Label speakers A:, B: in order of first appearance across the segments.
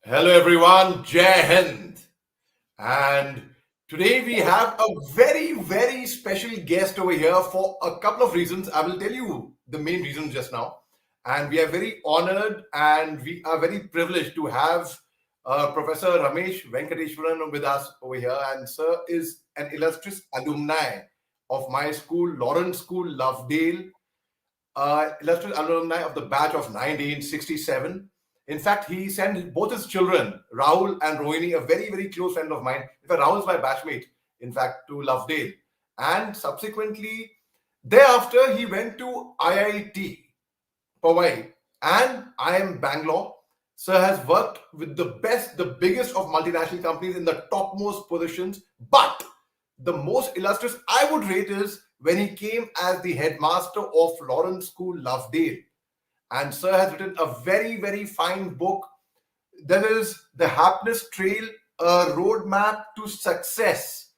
A: Hello everyone, Jai Hind. And today we have a very special guest over here for a couple of reasons. I will tell you the main reasons just now. And we are very honored and we are very privileged to have Professor Ramesh Venkateshwaran with us over here. And sir is an illustrious alumni of my school, Lawrence School Lovedale, illustrious alumni of the batch of 1967. In fact, he sent both his children, Rahul and Rohini, a very close friend of mine. In fact, Rahul is my batchmate, in fact, to Lovedale. And subsequently, thereafter, he went to IIT, Powai, and IIM Bangalore. Sir has worked with the best, the biggest of multinational companies in the topmost positions. But the most illustrious I would rate is when he came as the headmaster of Lawrence School Lovedale. And Sir has written a very fine book. That is The Happiness Trail, a roadmap to success.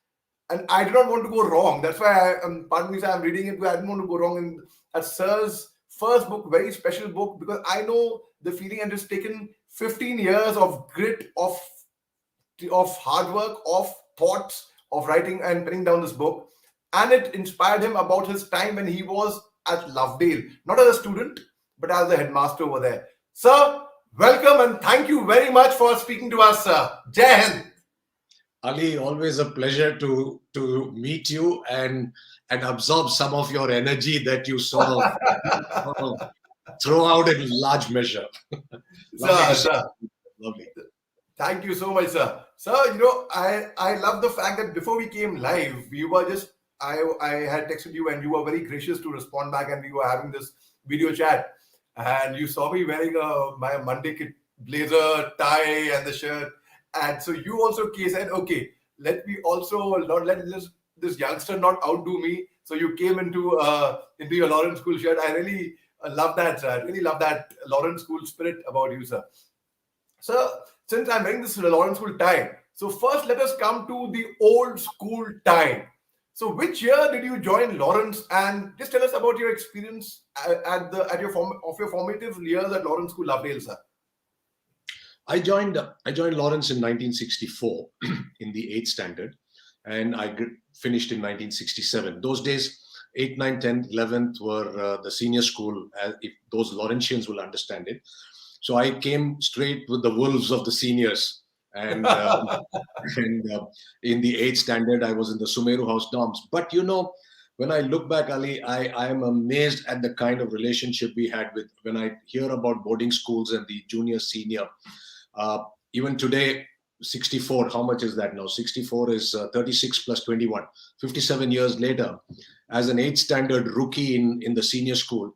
A: And I do not want to go wrong. That's why pardon me, sir, I'm reading it because I didn't want to go wrong in at Sir's first book, very special book, because I know the feeling, and it's taken 15 years of grit, of hard work, of thoughts, of writing and penning down this book. And it inspired him about his time when he was at Lovedale, not as a student, but as the headmaster over there. Sir, welcome and thank you very much for speaking to us, sir. Jai Hind.
B: Ali, always a pleasure to meet you and absorb some of your energy that you sort of throw out in large measure.
A: Sir.
B: Lovely.
A: Thank you so much, sir. Sir, I love the fact that before we came live, we were just I had texted you and you were very gracious to respond back, and we were having this video chat, and you saw me wearing my Monday kit blazer, tie, and the shirt, and so you also said, okay, let me also not let this youngster not outdo me. So you came into your Lawrence School shirt. I really love that, sir. I really love that Lawrence School spirit about you, sir. So, since I'm wearing this Lawrence School tie, so first let us come to the old school tie. So, which year did you join Lawrence? And just tell us about your experience at your formative years at Lawrence School Lovedale, sir.
B: I joined Lawrence in 1964 in the 8th standard, and I finished in 1967. Those days, 8th, 9th, 10th, 11th were the senior school, if those Laurentians will understand it. So I came straight with the wolves of the seniors. And, in the 8th standard, I was in the Sumeru House dorms. But when I look back, Ali, I am amazed at the kind of relationship we had with when I hear about boarding schools and the junior, senior. Even today, 64, how much is that now? 64 is 36 plus 21. 57 years later, as an 8th standard rookie in the senior school,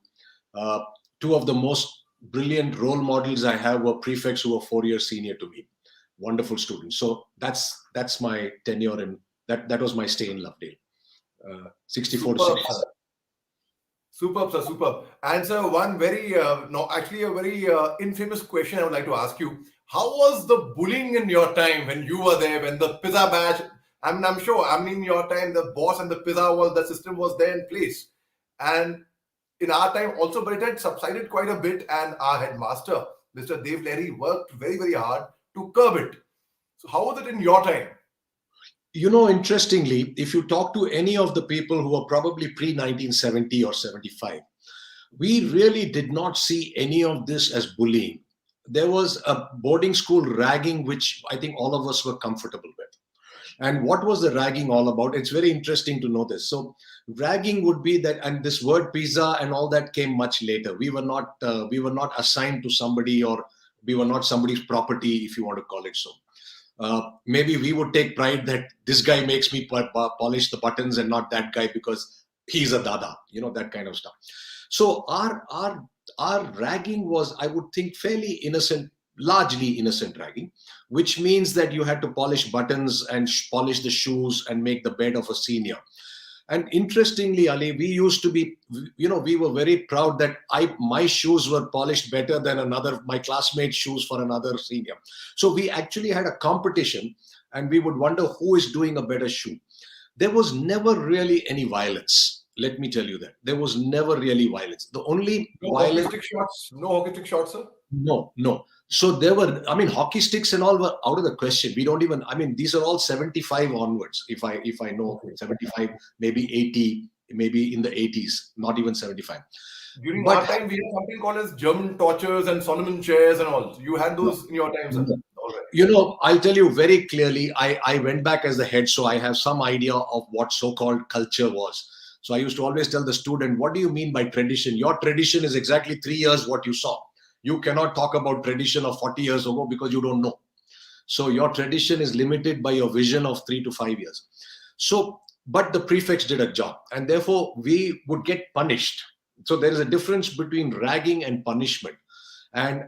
B: two of the most brilliant role models I have were prefects who were 4 years senior to me. Wonderful students. So that's my tenure, and that was my stay in Lovedale. 64 to 67.
A: Superb, sir, superb. And sir, one very, no, actually a very infamous question I would like to ask you. How was the bullying in your time when you were there, when the pizza batch, I'm sure, in your time, the boss and the the system was there in place. And in our time also, but it had subsided quite a bit, and our headmaster, Mr. Dev Larry, worked very hard to curb it. So how was it in your time?
B: Interestingly, if you talk to any of the people who were probably pre-1970 or 75, we really did not see any of this as bullying. There was a boarding school ragging, which I think all of us were comfortable with. And what was the ragging all about? It's very interesting to know this. So ragging would be that, and this word pizza and all that came much later. We were not assigned to somebody, or we were not somebody's property, if you want to call it so. Maybe we would take pride that this guy makes me polish the buttons and not that guy because he's a dada, that kind of stuff. So our ragging was, I would think, fairly innocent, largely innocent ragging, which means that you had to polish buttons and polish the shoes and make the bed of a senior. And interestingly, Ali, we used to be, we were very proud that my shoes were polished better than my classmate's shoes for another senior. So we actually had a competition, and we would wonder who is doing a better shoe. There was never really any violence. Let me tell you that there was never really violence. The only
A: No hockey
B: violence,
A: stick shots. No hockey stick shots, sir.
B: no. So there were, I mean, hockey sticks and all were out of the question. We don't even, I mean, these are all 75 onwards. If I know
A: Okay.
B: 75, maybe 80, maybe in the 80s, not even 75.
A: During
B: But
A: our time, we had something called as German torches and Solomon chairs and all. You had those in your time, sir.
B: no.
A: All right.
B: I'll tell you very clearly, I went back as the head, so I have some idea of what so-called culture was. So I used to always tell the student, what do you mean by tradition? Your tradition is exactly 3 years what you saw. You cannot talk about tradition of 40 years ago because you don't know. So your tradition is limited by your vision of 3 to 5 years. So, but the prefects did a job, and therefore we would get punished. So there is a difference between ragging and punishment. And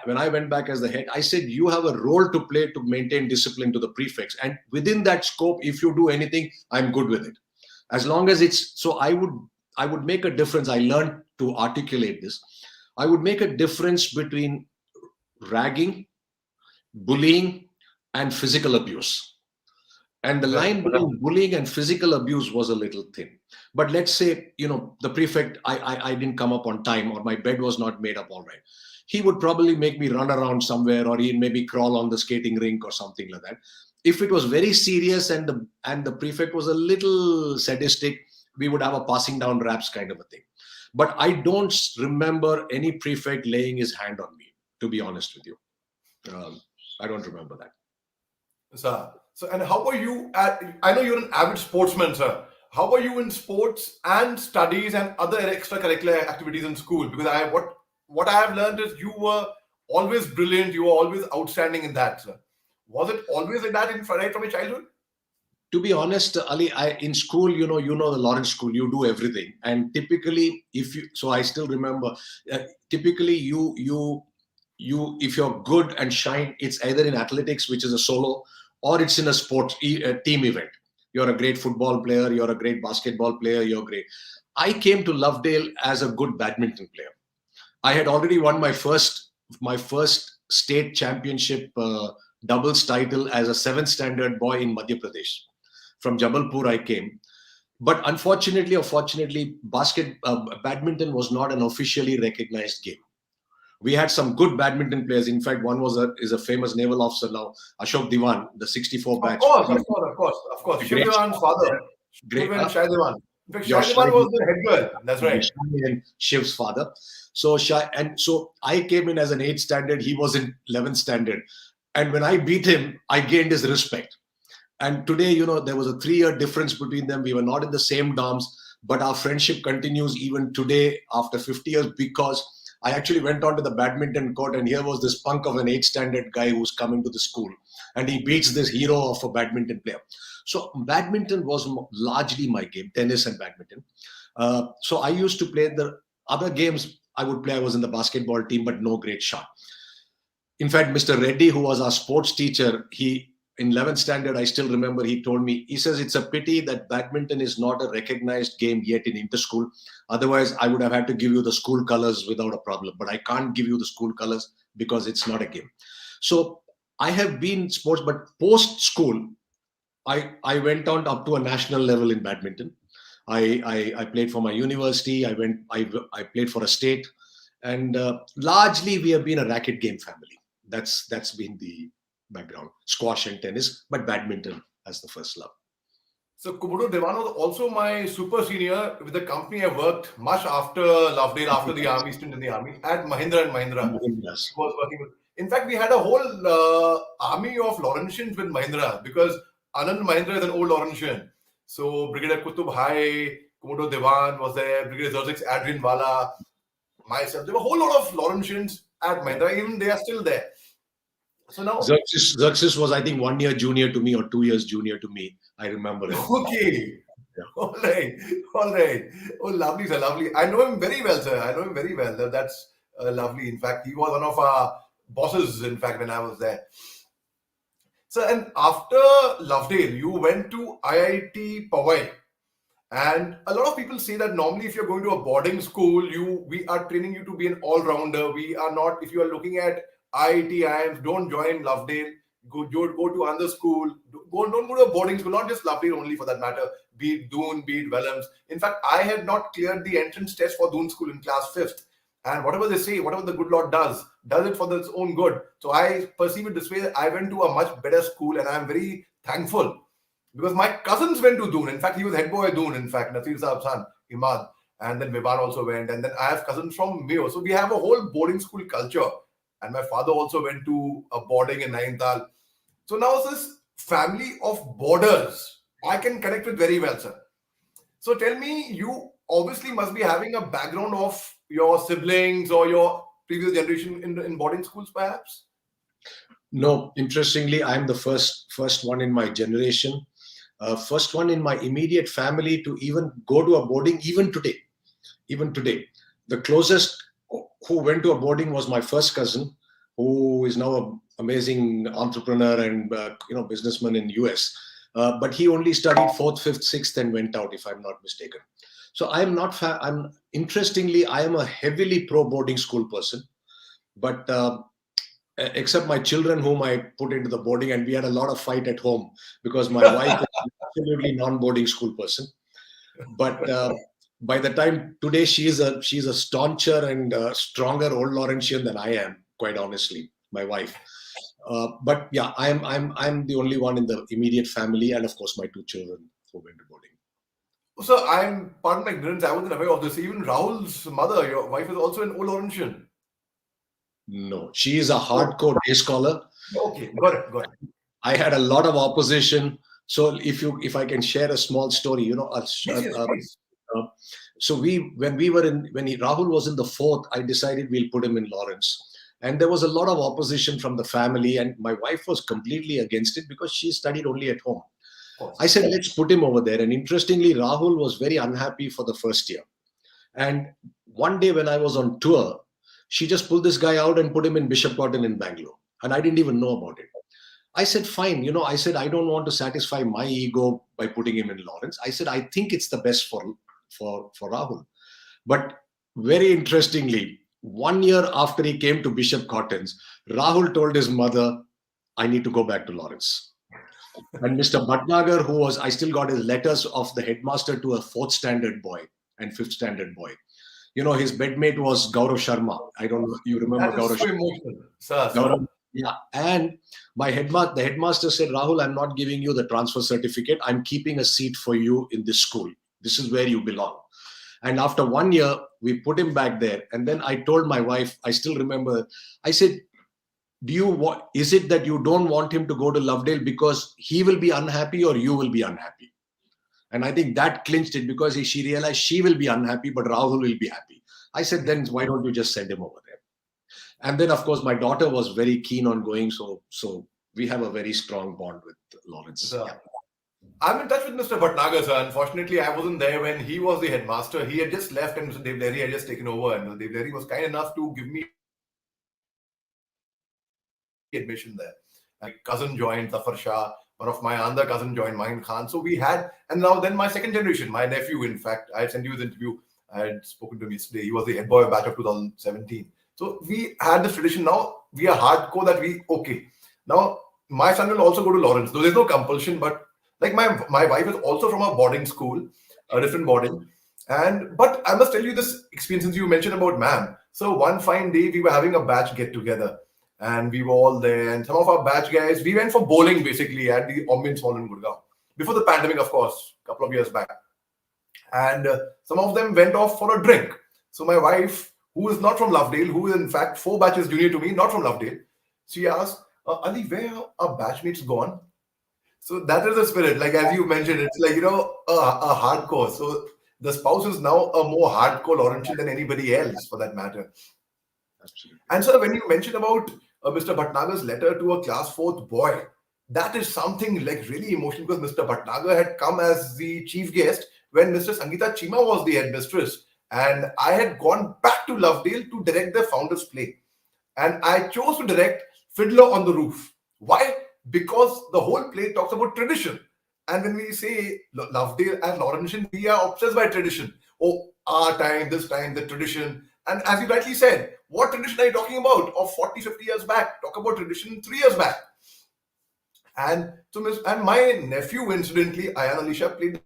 B: when I went back as the head, I said, you have a role to play to maintain discipline to the prefects. And within that scope, if you do anything, I'm good with it. As long as it's, so I would make a difference. I learned to articulate this. I would make a difference between ragging, bullying, and physical abuse. And the
A: Correct.
B: line between bullying and physical abuse was a little thin. But let's say, the prefect, I didn't come up on time, or my bed was not made up all right. He would probably make me run around somewhere, or he'd maybe crawl on the skating rink or something like that. If it was very serious and the prefect was a little sadistic, we would have a passing down raps kind of a thing. But I don't remember any prefect laying his hand on me, to be honest with you. I don't remember that.
A: Sir. So, and how are you I know you're an avid sportsman, sir. How are you in sports and studies and other extracurricular activities in school? Because what I have learned is you were always brilliant. You were always outstanding in that, sir. Was it always like that right from your childhood?
B: To be honest, Ali, in school, the Lawrence School, you do everything. And typically, so I still remember, typically if you're good and shine, it's either in athletics, which is a solo, or it's in a sports a team event. You're a great football player, you're a great basketball player, you're great. I came to Lovedale as a good badminton player. I had already won my first state championship doubles title as a 7th standard boy in Madhya Pradesh. From Jabalpur I came. But unfortunately or fortunately, badminton was not an officially recognized game. We had some good badminton players. In fact, one is a famous naval officer now, Ashok Diwan, the 64
A: Of
B: batch.
A: course, of course, of course, of course.
B: A
A: Shiv
B: great
A: Devan's father,
B: great
A: Shiv and Shai Devan. In fact,
B: your
A: Shai Devan was the head girl. That's right.
B: Shai and Shiv's father. So I came in as an 8th standard. He was in 11th standard. And when I beat him, I gained his respect. And today, there was a 3-year difference between them. We were not in the same dorms, but our friendship continues even today after 50 years, because I actually went onto the badminton court, and here was this punk of an 8th standard guy who's coming to the school, and he beats this hero of a badminton player. So badminton was largely my game, tennis and badminton. So I used to play the other games I would play. I was in the basketball team, but no great shot. In fact, Mr. Reddy, who was our sports teacher, in 11th standard, I still remember, he told me, he says, it's a pity that badminton is not a recognized game yet in interschool. Otherwise, I would have had to give you the school colors without a problem. But I can't give you the school colors because it's not a game. So I have been sports, but post-school, I went on up to a national level in badminton. I played for my university. I played for a state. And largely, we have been a racket game family. That's been the background, squash and tennis, but badminton as the first love.
A: So Kubudo Devan was also my super senior with the company I worked much after Lovedale, after the army, stint in the army, at Mahindra and Mahindra.
B: Yes.
A: Was working with. In fact, we had a whole army of Laurentians with Mahindra, because Anand Mahindra is an old Laurentian. So Brigadier Kutub Hai, Kubudo Devan was there, Brigadier Zerzix Adrian Wala, myself. There were a whole lot of Laurentians at Mahindra. Even they are still there. So now,
B: Xerxes was, I think, 1 year junior to me or 2 years junior to me. I remember it.
A: Okay. Yeah. All right. Oh, lovely, sir. Lovely. I know him very well, sir. I know him very well. That's lovely. In fact, he was one of our bosses, in fact, when I was there. So, and after Lovedale, you went to IIT Powai. And a lot of people say that normally if you're going to a boarding school, we are training you to be an all-rounder. We are not, if you are looking at IIT, IIMs, don't join Lovedale. Go to another school. Don't go to a boarding school, not just Lovedale only for that matter. be it Doon, be it Wellams. In fact, I had not cleared the entrance test for Doon School in class 5th. And whatever they say, whatever the good Lord does it for its own good. So I perceive it this way: I went to a much better school, and I'm very thankful because my cousins went to Doon. In fact, he was head boy at Doon. In fact, Nasir Saab's son, Imad, and then Vivan also went. And then I have cousins from Mayo. So we have a whole boarding school culture. And my father also went to a boarding in Nainital. So now this family of boarders, I can connect with very well, sir. So tell me, you obviously must be having a background of your siblings or your previous generation in boarding schools, perhaps?
B: No, interestingly, I'm the first one in my generation, first one in my immediate family to even go to a boarding. Even today, the closest who went to a boarding was my first cousin, who is now an amazing entrepreneur and businessman in US. But he only studied fourth, fifth, sixth, and went out, if I'm not mistaken. So I'm not. I'm interestingly, I am a heavily pro boarding school person, but except my children, whom I put into the boarding, and we had a lot of fight at home because my wife is absolutely non-boarding school person. But by the time today, she's a stauncher and stronger old Laurentian than I am, quite honestly. My wife. But yeah, I'm the only one in the immediate family, and of course my two children who went to boarding.
A: So I'm, pardon my ignorance, I wasn't aware of this. Even Rahul's mother, your wife, is also an old Laurentian.
B: No, she is a hardcore day scholar.
A: Okay, got it.
B: I had a lot of opposition. So if I can share a small story,
A: Please.
B: so when Rahul was in the fourth, I decided we'll put him in Lawrence. And there was a lot of opposition from the family, and my wife was completely against it because she studied only at home. I said, let's put him over there. And interestingly, Rahul was very unhappy for the first year. And one day when I was on tour, she just pulled this guy out and put him in Bishop Cotton in Bangalore. And I didn't even know about it. I said, fine. I said, I don't want to satisfy my ego by putting him in Lawrence. I said, I think it's the best for Rahul. But very interestingly, 1 year after he came to Bishop Cotton's, Rahul told his mother, I need to go back to Lawrence. And Mr. Bhatnagar, I still got his letters of the headmaster to a fourth standard boy and fifth standard boy. His bedmate was Gaurav Sharma. I don't know, you remember
A: That is
B: Gaurav
A: so
B: Sharma?
A: emotional. Sir.
B: Gaurav, yeah. And the headmaster said, Rahul, I'm not giving you the transfer certificate. I'm keeping a seat for you in this school. This is where you belong. And after 1 year, we put him back there. And then I told my wife, I still remember, I said, is it that you don't want him to go to Lovedale because he will be unhappy or you will be unhappy? And I think that clinched it because she realized she will be unhappy, but Rahul will be happy. I said, then why don't you just send him over there? And then, of course, my daughter was very keen on going. So we have a very strong bond with Lawrence.
A: Yeah. I'm in touch with Mr. Bhatnagar, sir. Unfortunately, I wasn't there when he was the headmaster. He had just left and Mr. Devleri had just taken over. And Mr. Devleri was kind enough to give me admission there. My cousin joined, Zafar Shah. One of my other cousin joined, Mahin Khan. So we had, and now then my second generation, my nephew, in fact, I had sent you his interview. I had spoken to him yesterday. He was the head boy batch of 2017. So we had this tradition. Now we are hardcore that now my son will also go to Lawrence, though there's no compulsion, but like my wife is also from a boarding school, a different boarding. But I must tell you this experience since you mentioned about ma'am. So one fine day we were having a batch get together and we were all there, and some of our batch guys, we went for bowling basically at the Ambience Hall in Gurgaon before the pandemic, of course, a couple of years back. And some of them went off for a drink. So my wife, who is not from Lovedale, who is in fact 4 batches junior to me, not from Lovedale, she asked, Ali, where are batchmates gone? So that is the spirit. Like as you mentioned, it's like, a hardcore. So the spouse is now a more hardcore Laurentian than anybody else for that matter. Absolutely. And so when you mentioned about Mr. Bhatnagar's letter to a class 4th boy, that is something like really emotional because Mr. Bhatnagar had come as the chief guest when Mr. Sangeeta Chima was the headmistress. And I had gone back to Lovedale to direct the founders play. And I chose to direct Fiddler on the Roof. Why? Because the whole play talks about tradition. And when we say Lovedale and Laurentian, we are obsessed by tradition. Oh, our time, this time, the tradition. And as you rightly said, what tradition are you talking about? Of 40, 50 years back. Talk about tradition 3 years back. And so, my nephew, incidentally, I M Ali Shah, played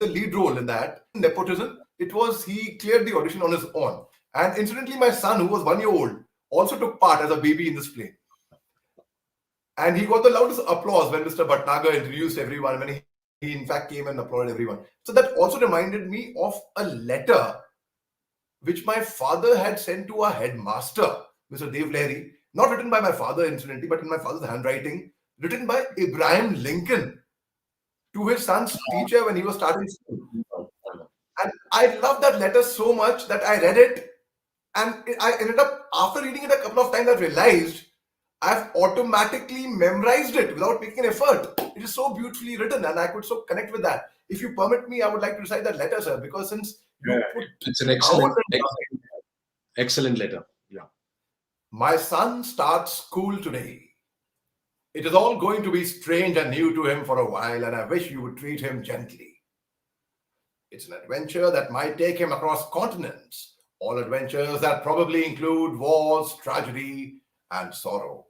A: the lead role in that. Nepotism, it was he cleared the audition on his own. And incidentally, my son, who was 1 year old, also took part as a baby in this play. And he got the loudest applause when Mr. Bhatnagar introduced everyone, when he in fact came and applauded everyone. So that also reminded me of a letter which my father had sent to our headmaster, Mr. Dev Lahiri, not written by my father incidentally, but in my father's handwriting, written by Abraham Lincoln to his son's teacher when he was starting school. And I loved that letter so much that I read it, and I ended up, after reading it a couple of times, I realized I've automatically memorized it without making an effort. It is so beautifully written, and I could so connect with that. If you permit me, I would like to recite that letter, sir, because since you put
B: It's an excellent letter. Yeah.
A: My son starts school today. It is all going to be strange and new to him for a while, and I wish you would treat him gently. It's an adventure that might take him across continents, all adventures that probably include wars, tragedy, and sorrow.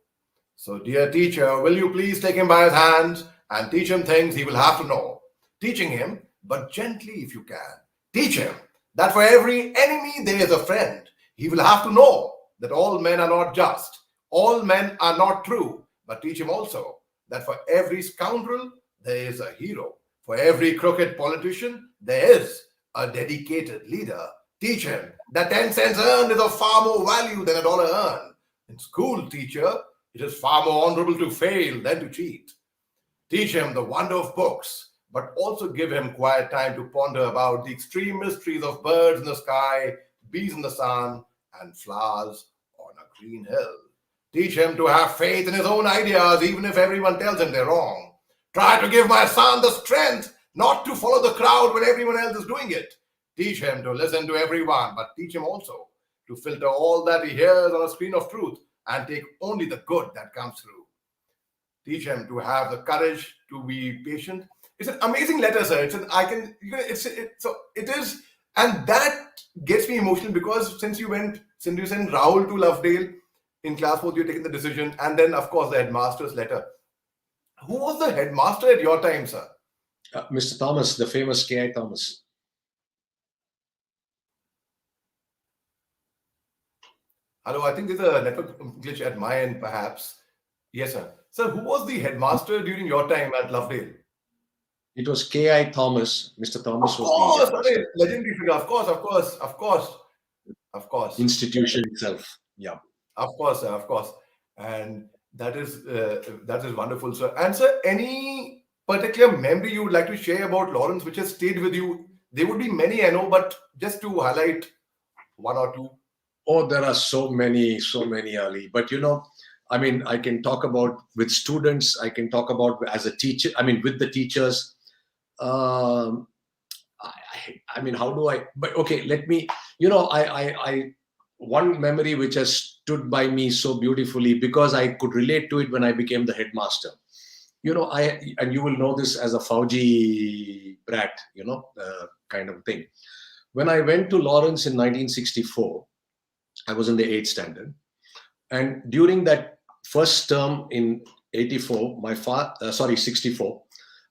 A: So, dear teacher, will you please take him by his hands and teach him things he will have to know? Teaching him, but gently if you can. Teach him that for every enemy there is a friend. He will have to know that all men are not just, all men are not true, but teach him also that for every scoundrel there is a hero. For every crooked politician there is a dedicated leader. Teach him that 10 cents earned is of far more value than $1 earned. In school, teacher, it is far more honorable to fail than to cheat. Teach him the wonder of books, but also give him quiet time to ponder about the extreme mysteries of birds in the sky, bees in the sun, and flowers on a green hill. Teach him to have faith in his own ideas, even if everyone tells him they're wrong. Try to give my son the strength not to follow the crowd when everyone else is doing it. Teach him to listen to everyone, but teach him also to filter all that he hears on a screen of truth and take only the good that comes through. Teach him to have the courage to be patient. It's an amazing letter, sir. It is, and that gets me emotional because since you sent Rahul to Lovedale in class 4th, you're taking the decision, and then of course the headmaster's letter. Who was the headmaster at your time, sir?
B: Mr. Thomas, the famous K.I. Thomas.
A: Hello, I think there's a network glitch at my end, perhaps. Yes, sir. Sir, who was the headmaster during your time at Lovedale?
B: It was K.I. Thomas. Mr. Thomas was the
A: headmaster. Legendary figure. Of course.
B: Institution itself. Yeah.
A: Of course, sir. Of course. And that is wonderful, sir. And sir, any particular memory you would like to share about Lawrence which has stayed with you? There would be many, I know, but just to highlight one or two.
B: Oh, there are so many, Ali. But I mean, I can talk about with students. I can talk about as a teacher. I mean, with the teachers. I mean, how do I? But okay, let me. I one memory which has stood by me so beautifully because I could relate to it when I became the headmaster. And you will know this as a Fauji brat, kind of thing. When I went to Lawrence in 1964, I was in the 8th standard. And during that first term in 64, 64,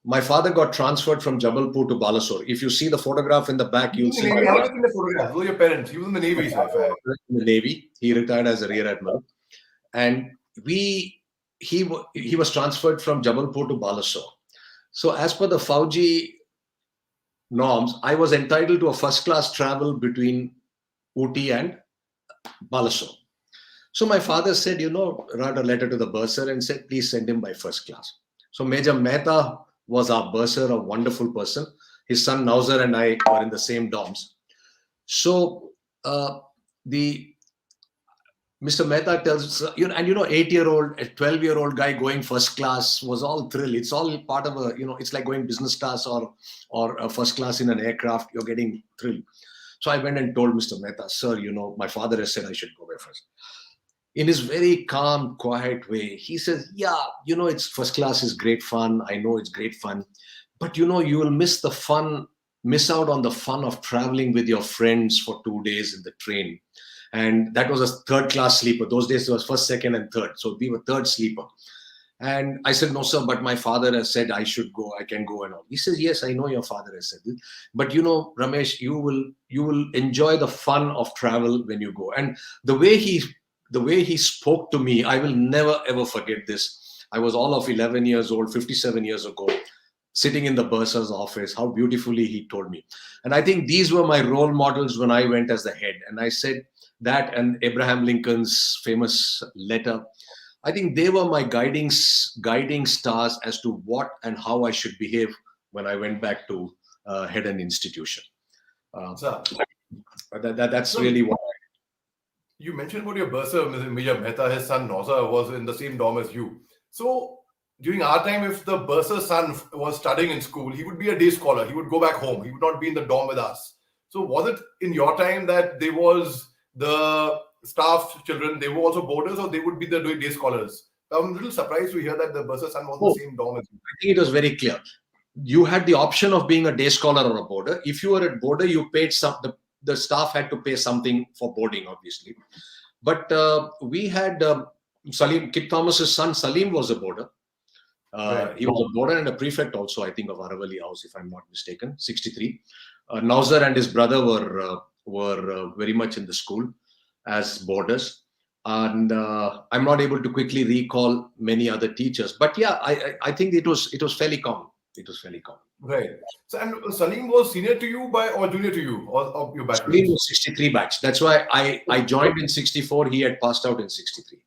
B: my father got transferred from Jabalpur to Balasore. If you see the photograph in the back, you'll see.
A: I was in the photograph. Who are your parents? He was in the Navy, sir.
B: In the Navy. He retired as a Rear Admiral. And he was transferred from Jabalpur to Balasore. So as per the Fauji norms, I was entitled to a first-class travel between Ooty and Balasore. So my father said, wrote a letter to the bursar and said, please send him by first class. So Major Mehta was our bursar, a wonderful person. His son Nauzar and I were in the same dorms. So Mr. Mehta tells, 8-year-old, a 12-year-old guy going first class was all thrill. It's all part of it's like going business class or a first class in an aircraft. You're getting thrilled. So I went and told Mr. Mehta, sir, my father has said I should go by first. In his very calm, quiet way, he says, yeah, it's first class is great fun. I know it's great fun. But, you will miss out on the fun of traveling with your friends for 2 days in the train. And that was a third class sleeper. Those days it was first, second, and third. So we were third sleeper. And I said, no, sir, but my father has said I should go, I can go and all. He says, yes, I know your father has said this. But Ramesh, you will enjoy the fun of travel when you go. And the way he spoke to me, I will never ever forget this. I was all of 11 years old, 57 years ago, sitting in the bursar's office, how beautifully he told me. And I think these were my role models when I went as the head. And I said that, and Abraham Lincoln's famous letter, I think they were my guiding stars as to what and how I should behave when I went back to head an institution. Uh,
A: So,
B: that's
A: so
B: really what.
A: you mentioned about your bursar, Mr. Major Mehta, his son Nauza was in the same dorm as you. So during our time, if the bursar's son was studying in school, he would be a day scholar. He would go back home. He would not be in the dorm with us. So was it in your time that there was the staff children, they were also boarders, or they would be the day scholars? I'm a little surprised to hear that the bursar's son was in
B: Oh,
A: the same dorm as you.
B: I think it was very clear. You had the option of being a day scholar or a boarder. If you were a boarder, you paid the staff had to pay something for boarding, obviously. But we had Salim, Kip Thomas's son Salim was a boarder.
A: Right.
B: He was a boarder and a prefect also, I think, of Aravali House, if I'm not mistaken, 63. Nausar and his brother were very much in the school as boarders. And I'm not able to quickly recall many other teachers. But yeah, I think it was fairly common. It was fairly common.
A: Right. So, and Salim was senior to you or junior to you, or your
B: Salim
A: batchmates?
B: was 63 batch. That's why I joined in 64. He had passed out in 63.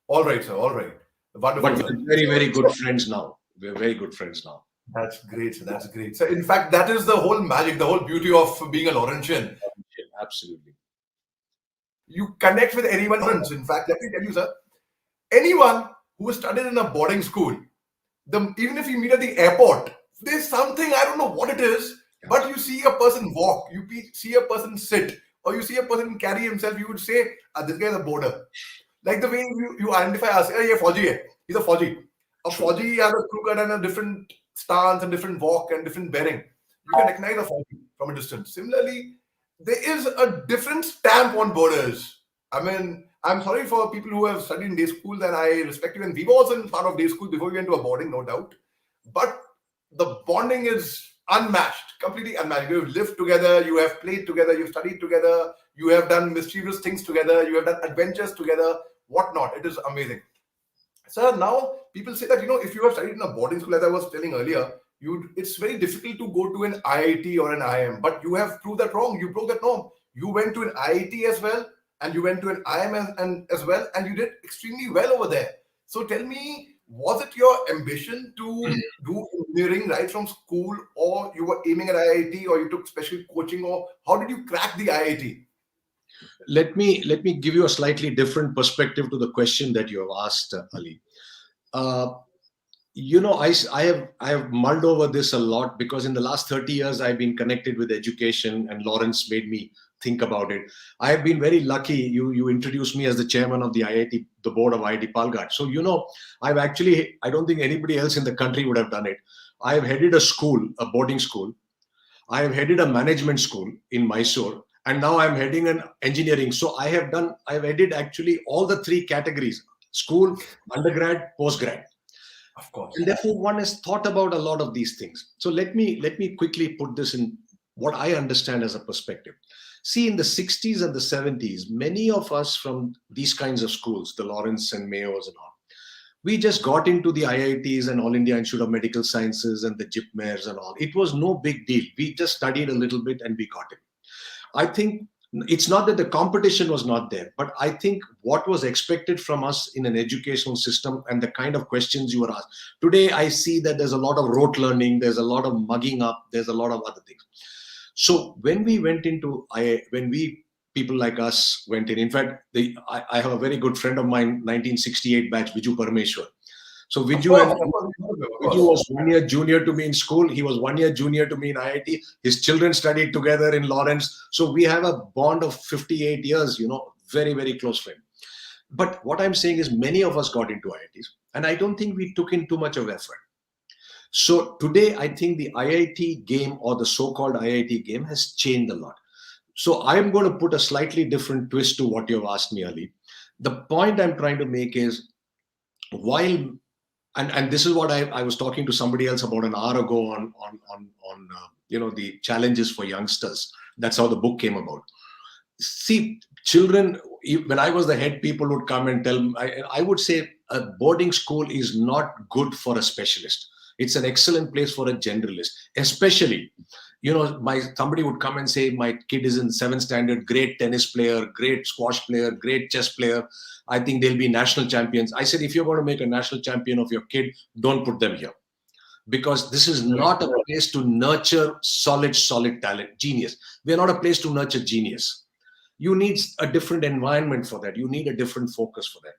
A: All right, sir. All right. Wonderful,
B: But
A: sir.
B: we're very, very good friends now. We're very good friends now.
A: That's great, sir. That's great. So, in fact, that is the whole magic, the whole beauty of being a Laurentian.
B: Absolutely.
A: You connect with anyone. In fact, let me tell you, sir, anyone who studied in a boarding school, even if you meet at the airport, there's something, I don't know what it is, but you see a person walk, see a person sit, or you see a person carry himself, you would say, this guy is a boarder. Like the way you identify us, hey, yeah, Fauji hai. He's a Fauji. A
B: True.
A: Fauji has a crew cut and a different stance and different walk and different bearing. You can recognize a Fauji from a distance. Similarly, there is a different stamp on borders. I mean, I'm sorry for people who have studied in day schools, and I respect you. And we were also in part of day school before we went to a boarding, no doubt. But the bonding is unmatched, completely unmatched. You have lived together, you have played together, you've studied together, you have done mischievous things together, you have done adventures together, whatnot. It is amazing. Sir, now people say that, if you have studied in a boarding school, as I was telling earlier, it's very difficult to go to an IIT or an IIM, but you have proved that wrong. You broke that norm. You went to an IIT as well, and you went to an IIM as well, and you did extremely well over there. So tell me, was it your ambition to do engineering right from school, or you were aiming at IIT, or you took special coaching, or how did you crack the IIT?
B: Let me give you a slightly different perspective to the question that you have asked, Ali. Uh, I have mulled over this a lot because in the last 30 years I've been connected with education, and Lawrence made me think about it. I have been very lucky. You introduced me as the chairman of the IIT, the board of IIT Palghat. So I don't think anybody else in the country would have done it. I have headed a school, a boarding school. I have headed a management school in Mysore, and now I'm heading an engineering. So I've headed actually all the three categories: school, undergrad, postgrad.
A: Of course.
B: And therefore one has thought about a lot of these things. So let me quickly put this in what I understand as a perspective. See, in the 60s and the 70s, many of us from these kinds of schools, the Lawrence and Mayos and all, we just got into the IITs and All India Institute of Medical Sciences and the JIPMERs and all. It was no big deal. We just studied a little bit and we got it. I think it's not that the competition was not there, but I think what was expected from us in an educational system and the kind of questions you were asked. Today, I see that there's a lot of rote learning, there's a lot of mugging up, there's a lot of other things. So when we went into, people like us went in fact, I have a very good friend of mine, 1968 batch, Viju Parameshwar. So
A: Of
B: Viju
A: course,
B: and
A: of course, of
B: Viju
A: course.
B: was 1 year junior to me in school. He was 1 year junior to me in IIT. His children studied together in Lawrence. So we have a bond of 58 years, very, very close friend. But what I'm saying is many of us got into IITs, and I don't think we took in too much of effort. So today, I think the IIT game, or the so-called IIT game, has changed a lot. So I'm going to put a slightly different twist to what you've asked me, Ali. The point I'm trying to make is, while And this is what I was talking to somebody else about an hour ago on the challenges for youngsters. That's how the book came about. See, children, when I was the head, people would come and tell me, I would say a boarding school is not good for a specialist. It's an excellent place for a generalist, especially, somebody would come and say, my kid is in 7th standard, great tennis player, great squash player, great chess player. I think they'll be national champions. I said, if you're going to make a national champion of your kid, don't put them here, because this is not a place to nurture solid talent, genius. We're not a place to nurture genius. You need a different environment for that. You need a different focus for that.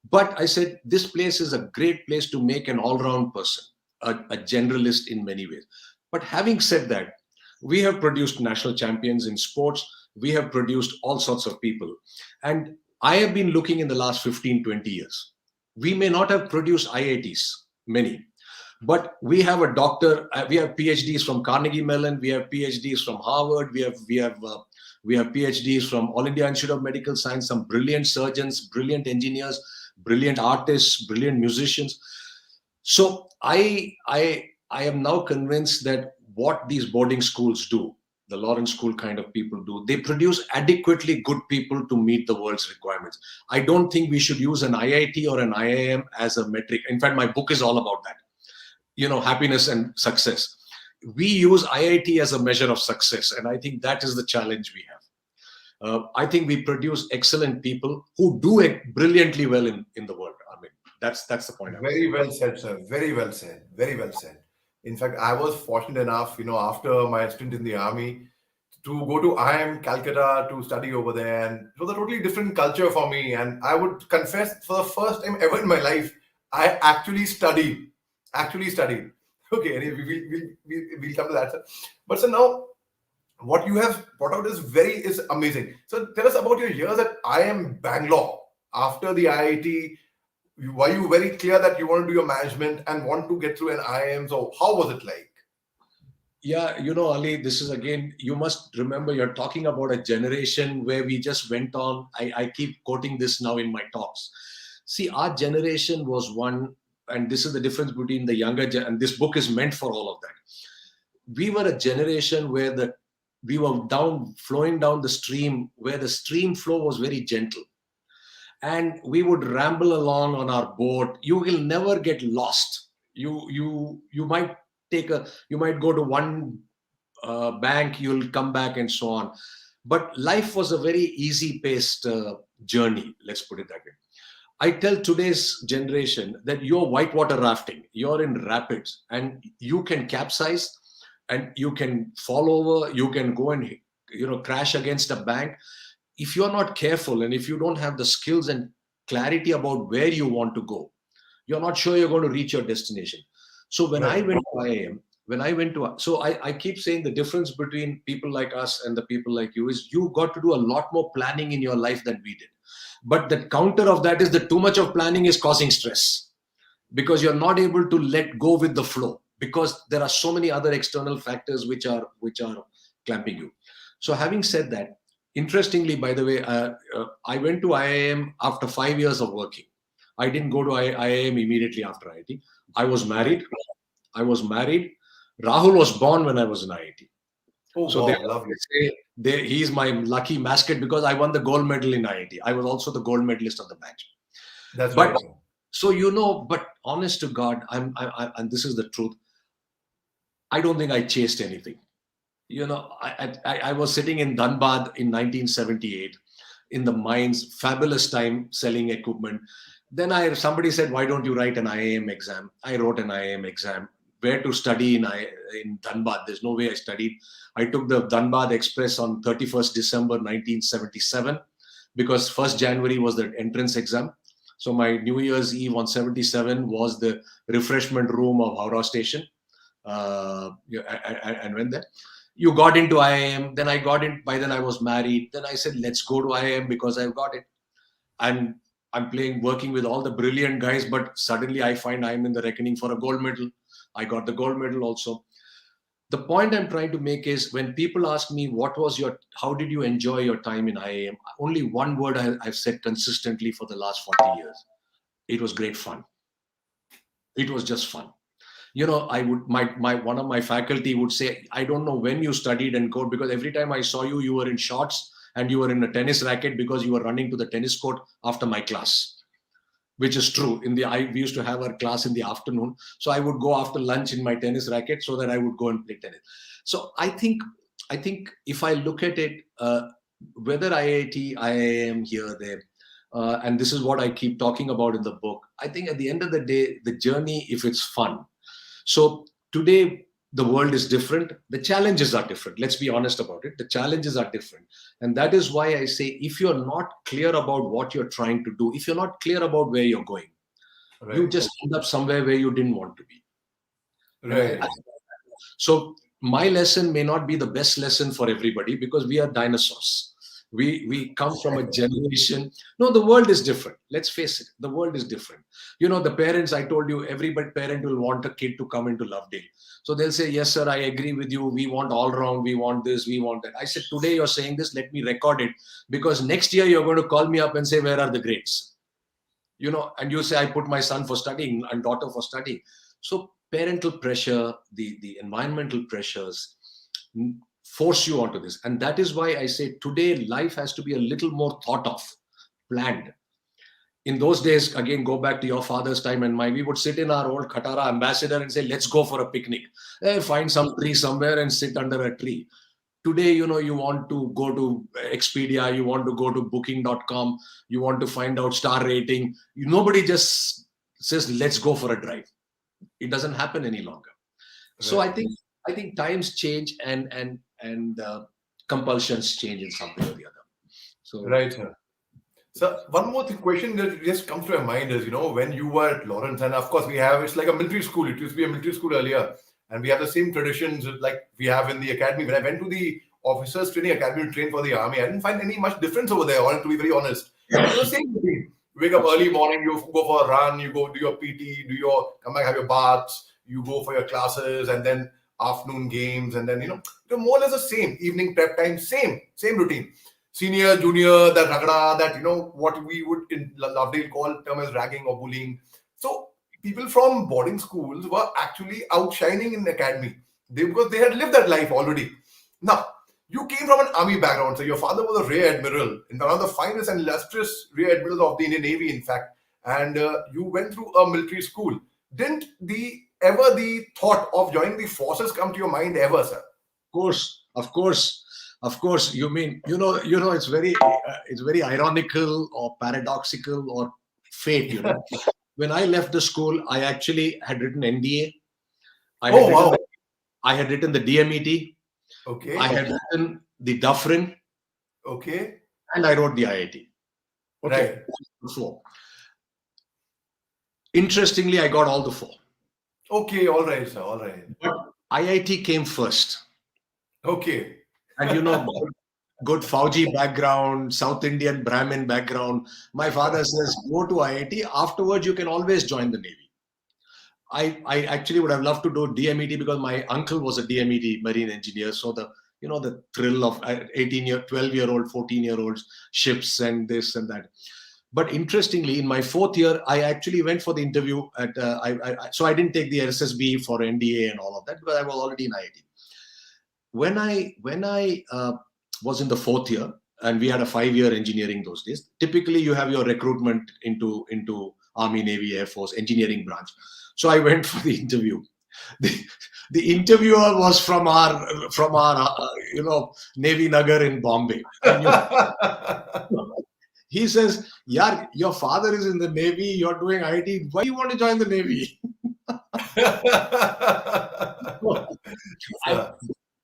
B: But I said, this place is a great place to make an all-round person, a generalist in many ways. But having said that, we have produced national champions in sports. We have produced all sorts of people. And I have been looking in the last 15, 20 years. We may not have produced IITs, many, but we have a doctor, we have PhDs from Carnegie Mellon, we have PhDs from Harvard, we have PhDs from All India Institute of Medical Science, some brilliant surgeons, brilliant engineers, brilliant artists, brilliant musicians. So I am now convinced that what these boarding schools do, the Lawrence School kind of people do, they produce adequately good people to meet the world's requirements. I don't think we should use an IIT or an IIM as a metric. In fact, my book is all about that. Happiness and success. We use IIT as a measure of success, and I think that is the challenge we have. I think we produce excellent people who do it brilliantly well in the world. I mean, that's the point.
A: Very well said, sir. Very well said. Very well said. In fact, I was fortunate enough, after my stint in the army, to go to IIM Calcutta to study over there, and it was a totally different culture for me. And I would confess, for the first time ever in my life, I actually studied. Okay, anyway, we'll come to that, sir. But so now, what you have brought out is amazing. So tell us about your years at IIM Bangalore. After the IIT, were you very clear that you want to do your management and want to get through an IIM? So how was it like?
B: Yeah, Ali, this is again, you must remember, you're talking about a generation where we just went on. I keep quoting this now in my talks. See, our generation was one, and this is the difference between the younger, and this book is meant for all of that. We were a generation where we were flowing down the stream, where the stream flow was very gentle. And we would ramble along on our boat. You will never get lost. You might go to one bank, you'll come back and so on. But life was a very easy-paced journey, let's put it that way. I tell today's generation that you're whitewater rafting, you're in rapids, and you can capsize, and you can fall over, you can go and crash against a bank. If you're not careful, and if you don't have the skills and clarity about where you want to go, you're not sure you're going to reach your destination. So when I went to IIM, so I keep saying the difference between people like us and the people like you is you got to do a lot more planning in your life than we did. But the counter of that is that too much of planning is causing stress, because you're not able to let go with the flow, because there are so many other external factors which are clamping you. So having said that, interestingly, by the way, I went to IIM after 5 years of working. I didn't go to IIM immediately after IIT. I was married. Rahul was born when I was in IIT.
A: Oh, so wow, lovely.
B: He's my lucky mascot because I won the gold medal in IIT. I was also the gold medalist of the batch.
A: That's right.
B: So but honest to God, and this is the truth. I don't think I chased anything. I was sitting in Dhanbad in 1978 in the mines, fabulous time selling equipment. Then somebody said, why don't you write an IIM exam? I wrote an IIM exam. Where to study in Dhanbad? There's no way I studied. I took the Dhanbad Express on 31st December 1977 because 1st January was the entrance exam. So my New Year's Eve on 77 was the refreshment room of Howrah Station. And went there. You got into IIM, then I got in. By then I was married. Then I said, let's go to IIM because I've got it. And I'm working with all the brilliant guys, but suddenly I find I'm in the reckoning for a gold medal. I got the gold medal also. The point I'm trying to make is when people ask me, how did you enjoy your time in IIM? Only one word I've said consistently for the last 40 years. It was great fun. It was just fun. I would my one of my faculty would say, I don't know when you studied and code, because every time I saw you, you were in shorts and you were in a tennis racket because you were running to the tennis court after my class. Which is true. We used to have our class in the afternoon, so I would go after lunch in my tennis racket so that I would go and play tennis. So I think if I look at it, whether IIT, IIM, here, there, and this is what I keep talking about in the book. I think at the end of the day, the journey, if it's fun. So today, the world is different. The challenges are different. Let's be honest about it. The challenges are different. And that is why I say, if you're not clear about what you're trying to do, if you're not clear about where you're going, you
A: Right.
B: just end up somewhere where you didn't want to be. And
A: Right.
B: so my lesson may not be the best lesson for everybody, because we are dinosaurs. We come from a generation. No, the world is different. Let's face it. The world is different. The parents, I told you, every parent will want a kid to come into Lovedale. So they'll say, yes, sir, I agree with you. We want all round. We want this. We want that. I said, today you're saying this. Let me record it, because next year you're going to call me up and say, where are the grades? And you say, I put my son for studying and daughter for studying. So parental pressure, the environmental pressures force you onto this. And that is why I say today life has to be a little more thought of, planned. In those days, again, go back to your father's time and mine, we would sit in our old Khatara Ambassador and say, let's go for a picnic. Find some tree somewhere and sit under a tree. Today, you want to go to Expedia, you want to go to booking.com, you want to find out star rating. Nobody just says, let's go for a drive. It doesn't happen any longer. So
A: Right.
B: I think times change, and compulsions change in some way or the other. So
A: Right, sir. So one more question that just comes to my mind is, when you were at Lawrence, and of course it's like a military school. It used to be a military school earlier, and we have the same traditions like we have in the academy. When I went to the officers training academy to train for the army, I didn't find any much difference over there. To be very honest, it was the same routine. Wake up early morning, you go for a run, you go do your PT, come back, have your baths, you go for your classes, and then afternoon games, and then more or less the same. Evening prep time, same routine. Senior, junior, that ragda, that what we would in Lovedale call term as ragging or bullying. So people from boarding schools were actually outshining in the academy, because they had lived that life already. Now you came from an army background, so your father was a rear admiral, in one of the finest and illustrious rear admirals of the Indian Navy, in fact, and you went through a military school. Didn't the thought of joining the forces come to your mind ever, sir?
B: of course, you mean, it's very ironical or paradoxical or fate. When I left the school, I actually had written NDA. I had
A: Oh
B: written
A: wow.
B: the, I had written the DMET. I
A: Okay.
B: had written the Dufferin,
A: Okay.
B: and I wrote the IIT. Okay,
A: Right.
B: four. Interestingly, I got all the four.
A: Okay. All right, sir. All right.
B: But IIT came first.
A: Okay.
B: And good Fauji background, South Indian Brahmin background. My father says, go to IIT. Afterwards, you can always join the Navy. I actually would have loved to do DMET, because my uncle was a DMET marine engineer. So the thrill of 12-year-old, 14-year-olds, ships and this and that. But interestingly, in my fourth year, I actually went for the interview at. So I didn't take the SSB for NDA and all of that, because I was already in IIT. When I was in the fourth year, and we had a 5-year engineering those days. Typically, you have your recruitment into Army, Navy, Air Force engineering branch. So I went for the interview. The, the interviewer was from our Navy Nagar in Bombay. And he says, "Yaar, your father is in the Navy. You're doing IT. Why you want to join the Navy?" and,
A: Sir.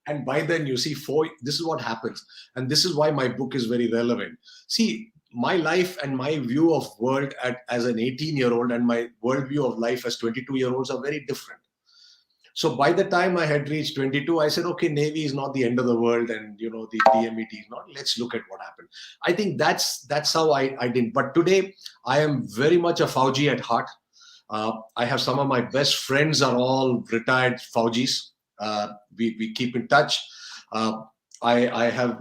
B: and by then, you see, this is what happens, and this is why my book is very relevant. See, my life and my view of world as an 18-year-old and my worldview of life as 22-year-olds are very different. So by the time I had reached 22, I said, okay, Navy is not the end of the world, and the DMET is not. Let's look at what happened. I think that's how I did. But today, I am very much a Fauji at heart. I have some of my best friends are all retired Faujis. We keep in touch. I have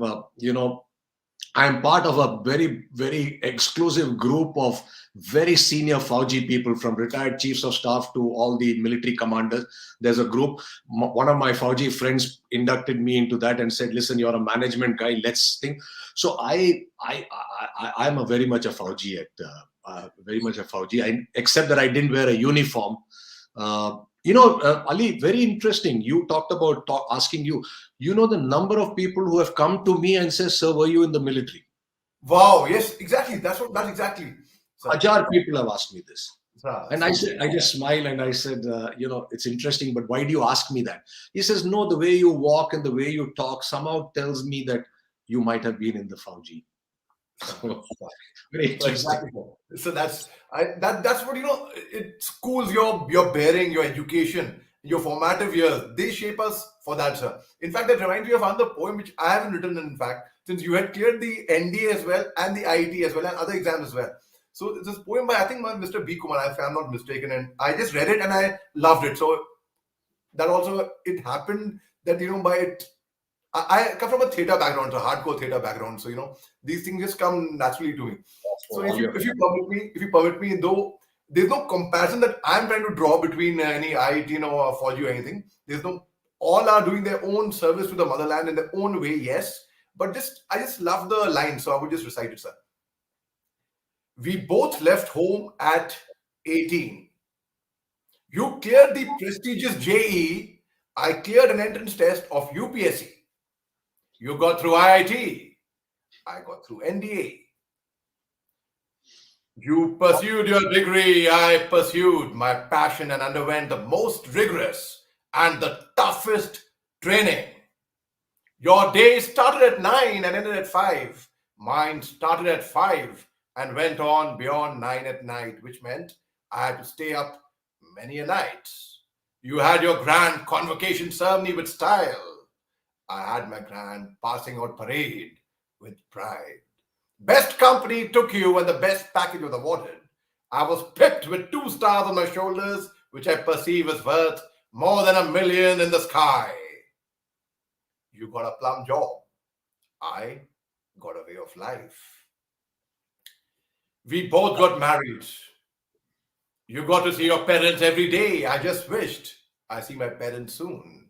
B: I'm part of a very, very exclusive group of very senior Fauji people, from retired chiefs of staff to all the military commanders. There's a group. One of my Fauji friends inducted me into that and said, "Listen, you're a management guy. Let's think." So I'm a very much a Fauji very much a Fauji. Except that I didn't wear a uniform. Ali, very interesting. You talked about asking you. You know the number of people who have come to me and says, "Sir, were you in the military?"
A: Wow, yes, exactly. That's exactly. Sir,
B: Hajar people have asked me this.
A: sir,
B: And I said, I just smile and I said, it's interesting, but why do you ask me that? He says, no, the way you walk and the way you talk somehow tells me that you might have been in the Fauji. Very interesting.
A: exactly. So that's what it schools your bearing, your education, your formative years. They shape us for that, sir. In fact, that reminds me of another poem which I haven't written. In fact, since you had cleared the NDA as well and the IIT as well and other exams as well. So this poem by, I think, Mr. B. Kumar, if I'm not mistaken, and I just read it and I loved it. So that also it happened that by it. I come from a theatre background, so hardcore theatre background. So these things just come naturally to me. So if you permit me, though there's no comparison that I'm trying to draw between any IIT or Fauji or anything. There's no. All are doing their own service to the motherland in their own way, yes. But I just love the line, so I would just recite it, sir. We both left home at 18. You cleared the prestigious JE. I cleared an entrance test of UPSC. You got through IIT. I got through NDA. You pursued your degree. I pursued my passion and underwent the most rigorous and the toughest training. Your day started at 9 and ended at 5. Mine started at 5 and went on beyond 9 at night, which meant I had to stay up many a night. You had your grand convocation ceremony with style. I had my grand passing out parade with pride. Best company took you and the best package was awarded. I was pipped with 2 stars on my shoulders, which I perceive as worth more than $1 million in the sky. You got a plum job. I got a way of life. We both got married. You got to see your parents every day. I just wished I see my parents soon.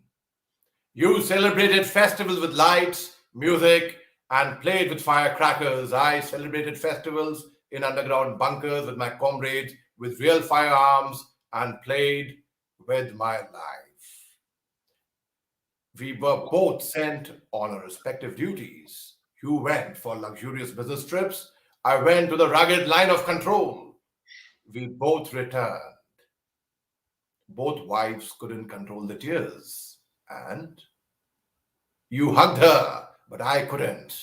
A: You celebrated festivals with lights, music, and played with firecrackers. I celebrated festivals in underground bunkers with my comrades with real firearms and played with my life. We were both sent on our respective duties. You went for luxurious business trips. I went to the rugged line of control. We both returned. Both wives couldn't control the tears. And you hugged her, but I couldn't.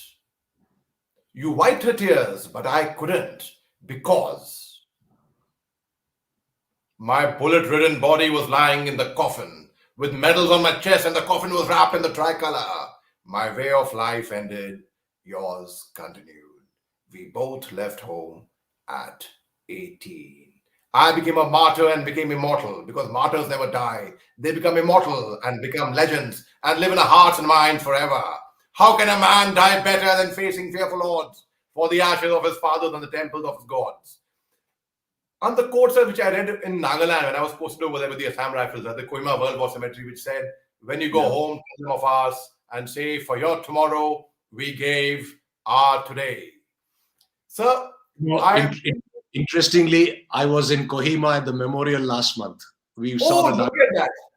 A: You wiped her tears, but I couldn't, because my bullet-ridden body was lying in the coffin with medals on my chest, and the coffin was wrapped in the tricolor. My way of life ended, yours continued. We both left home at 18. I became a martyr and became immortal, because martyrs never die. They become immortal and become legends and live in our hearts and minds forever. How can a man die better than facing fearful odds for the ashes of his fathers and the temples of his gods? And the quote, sir, which I read in Nagaland when I was posted over there with the Assam Rifles at the Kohima World War Cemetery, which said, when you go home, tell them of us and say, for your tomorrow, we gave our today. Sir,
B: interestingly, I was in Kohima at the memorial last month. We
A: saw the.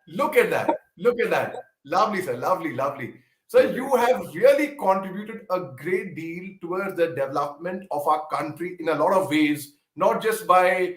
A: Look at that. Lovely, sir. Lovely. So you have really contributed a great deal towards the development of our country in a lot of ways, not just by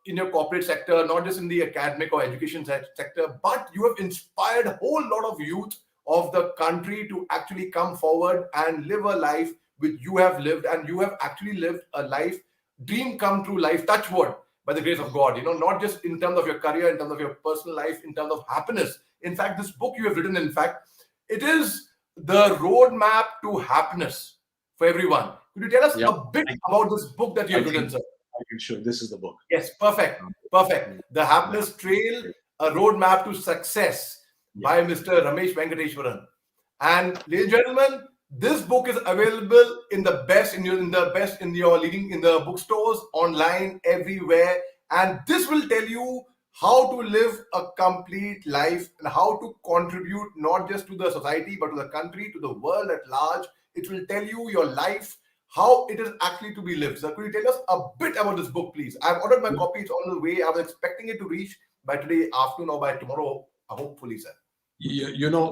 A: in your corporate sector, not just in the academic or education sector, but you have inspired a whole lot of youth of the country to actually come forward and live a life which you have lived, and you have actually lived a life, dream come true life, touch wood, by the grace of God, not just in terms of your career, in terms of your personal life, in terms of happiness. In fact, this book you have written, in fact, it is the roadmap to happiness for everyone. Could you tell us a bit about this book that you have written, sir?
B: I can show. This is the book.
A: Yes, perfect. The Happiness Trail, a roadmap to success by Mr. Ramesh Venkateshwaran. And ladies and gentlemen, This book is available in the best in your leading in the bookstores, online, everywhere, and this will tell you how to live a complete life and how to contribute not just to the society but to the country, to the world at large. It will tell you your life, how it is actually to be lived. So could you tell us a bit about this book, please? I've ordered my copy. It's on the way. I was expecting it to reach by today afternoon or by tomorrow, hopefully, sir.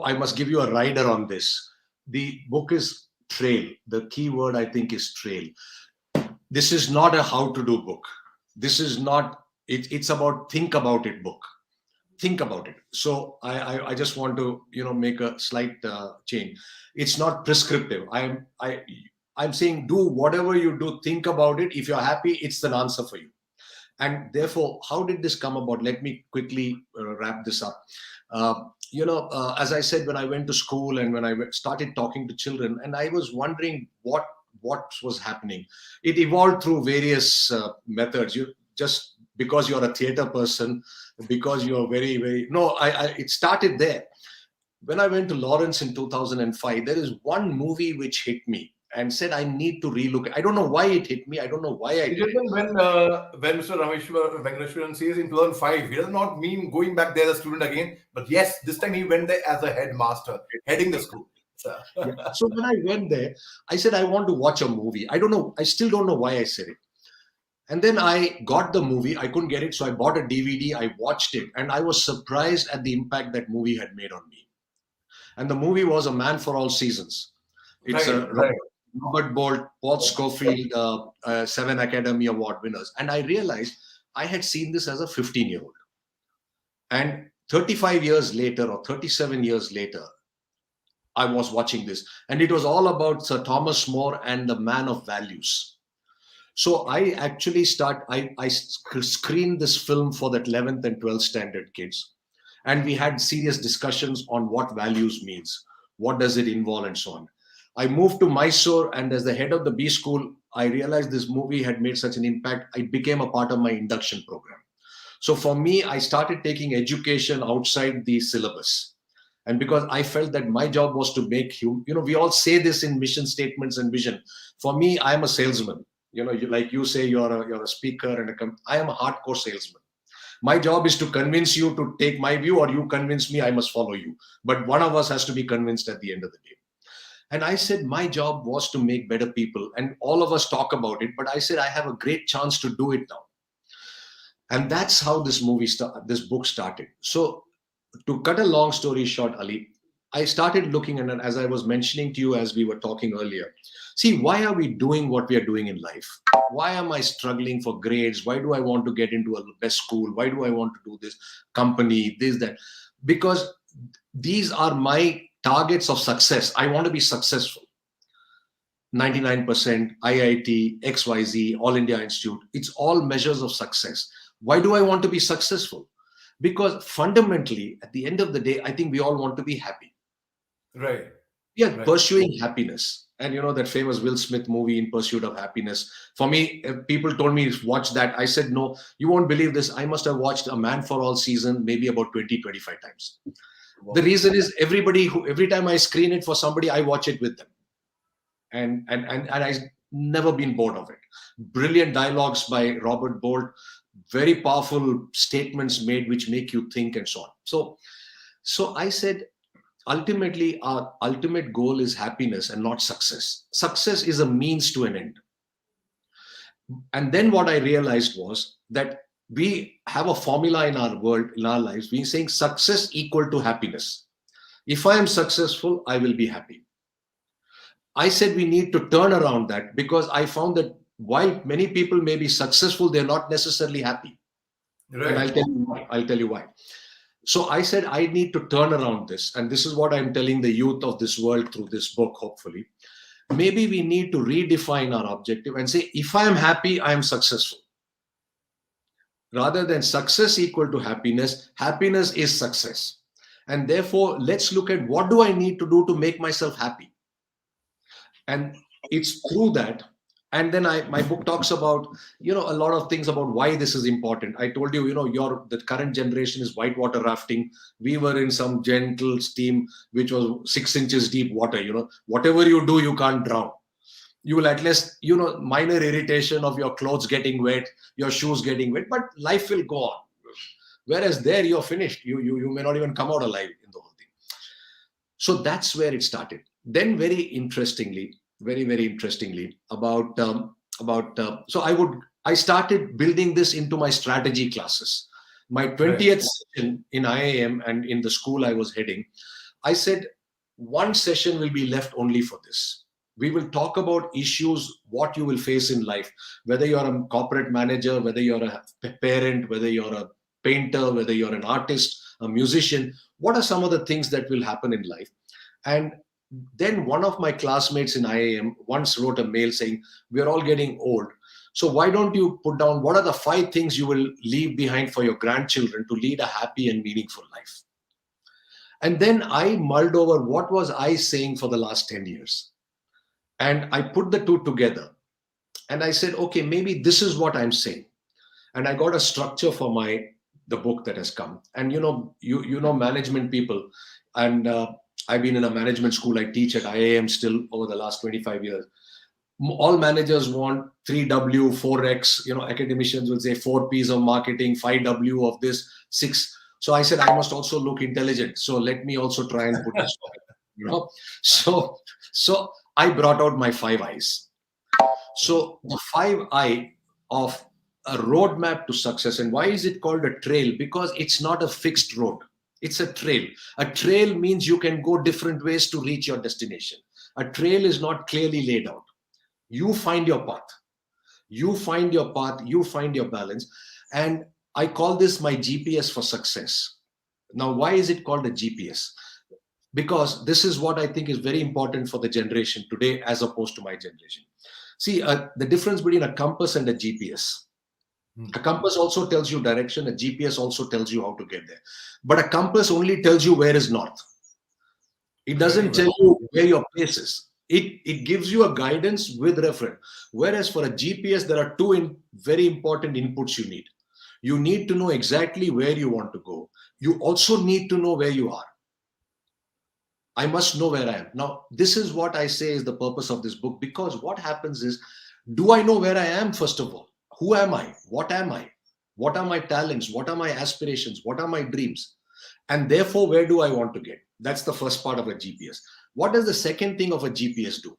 B: I must give you a rider on this. The book is trail. The key word, I think, is trail. This is not a how to do book. This is not, it's about think about it book. Think about it. So I just want to, make a slight change. It's not prescriptive. I'm saying do whatever you do, think about it. If you're happy, it's an answer for you. And therefore, how did this come about? Let me quickly wrap this up. As I said, when I went to school and when I started talking to children, and I was wondering what was happening. It evolved through various methods. You just because you're a theater person, because you're very, very no. It started there. When I went to Lawrence in 2005, there is one movie which hit me and said I need to relook. I don't know why it hit me. I don't know why I did it.
A: When Mr. Ramesh Venkateshwaran says in 2005, he does not mean going back there as a student again, but yes, this time he went there as a headmaster, heading the school.
B: Yeah. So when I went there, I said I want to watch a movie. I don't know. I still don't know why I said it. And then I got the movie. I couldn't get it, so I bought a DVD. I watched it, and I was surprised at the impact that movie had made on me. And the movie was A Man for All Seasons. It's
A: Right.
B: Robert Bolt, Paul Scofield, 7 Academy Award winners. And I realized I had seen this as a 15-year-old. And 35 years later or 37 years later, I was watching this. And it was all about Sir Thomas More and the man of values. So I actually I screened this film for that 11th and 12th standard kids. And we had serious discussions on what values means, what does it involve, and so on. I moved to Mysore, and as the head of the B school, I realized this movie had made such an impact. It became a part of my induction program. So for me, I started taking education outside the syllabus. And because I felt that my job was to make we all say this in mission statements and vision. For me, I'm a salesman. Like you say, you're a speaker and I am a hardcore salesman. My job is to convince you to take my view, or you convince me I must follow you. But one of us has to be convinced at the end of the day. And I said my job was to make better people. And all of us talk about it. But I said I have a great chance to do it now. And that's how this book started. So to cut a long story short, Ali, I started looking at it, as I was mentioning to you as we were talking earlier. See, why are we doing what we are doing in life? Why am I struggling for grades? Why do I want to get into a best school? Why do I want to do this company, this, that? Because these are my targets of success. I want to be successful. 99%, IIT, XYZ, All India Institute. It's all measures of success. Why do I want to be successful? Because fundamentally, at the end of the day, I think we all want to be happy.
A: Right.
B: We are pursuing happiness. And that famous Will Smith movie, In Pursuit of Happiness. For me, people told me, watch that. I said, no, you won't believe this. I must have watched A Man for All season maybe about 20, 25 times. Wow. The reason is every time I screen it for somebody, I watch it with them. And I've never been bored of it. Brilliant dialogues by Robert Bolt, very powerful statements made which make you think and so on. So I said, ultimately, our ultimate goal is happiness and not success. Success is a means to an end. And then what I realized was that we have a formula in our world, in our lives. We're saying success equal to happiness. If I am successful, I will be happy. I said we need to turn around that, because I found that while many people may be successful, they're not necessarily happy. Right. And I'll tell you why. So I said I need to turn around this. And this is what I'm telling the youth of this world through this book, hopefully. Maybe we need to redefine our objective and say, if I am happy, I am successful. Rather than success equal to happiness, happiness is success. And therefore, let's look at what do I need to do to make myself happy. And it's through that And then my book talks about, a lot of things about why this is important. I told you, the current generation is whitewater rafting. We were in some gentle steam which was 6 inches deep water. Whatever you do, you can't drown. You will at least, minor irritation of your clothes getting wet, your shoes getting wet, but life will go on. Whereas there, you're finished. You may not even come out alive in the whole thing. So that's where it started. Then, very interestingly, very interestingly, so I started building this into my strategy classes. My
A: Right.
B: 20th session in IIM and in the school I was heading, I said one session will be left only for this. We will talk about issues, what you will face in life, whether you're a corporate manager, whether you're a parent, whether you're a painter, whether you're an artist, a musician. What are some of the things that will happen in life? And then one of my classmates in IIM once wrote a mail saying, we're all getting old. So why don't you put down what are the 5 things you will leave behind for your grandchildren to lead a happy and meaningful life? And then I mulled over what was I saying for the last 10 years. And I put the two together. And I said, okay, maybe this is what I'm saying. And I got a structure for the book that has come. And management people, and I've been in a management school. I teach at IIM still over the last 25 years. All managers want 3W, 4X. Academicians will say 4Ps of marketing, 5W of this, 6. So I said I must also look intelligent. So let me also try and put this. So I brought out my 5 I's. So the 5 I of a roadmap to success. And why is it called a trail? Because it's not a fixed road. It's a trail. A trail means you can go different ways to reach your destination. A trail is not clearly laid out. You find your path. You find your path. You find your balance. And I call this my GPS for success. Now, why is it called a GPS? Because this is what I think is very important for the generation today as opposed to my generation. See, the difference between a compass and a GPS. A compass also tells you direction. A GPS also tells you how to get there. But a compass only tells you where is north. It doesn't tell you where your place is. It gives you a guidance with reference. Whereas for a GPS, there are 2 very important inputs you need. You need to know exactly where you want to go. You also need to know where you are. I must know where I am. Now, this is what I say is the purpose of this book, because what happens is, do I know where I am, first of all? Who am I? What am I? What are my talents? What are my aspirations? What are my dreams? And therefore, where do I want to get? That's the first part of a GPS. What does the second thing of a GPS do?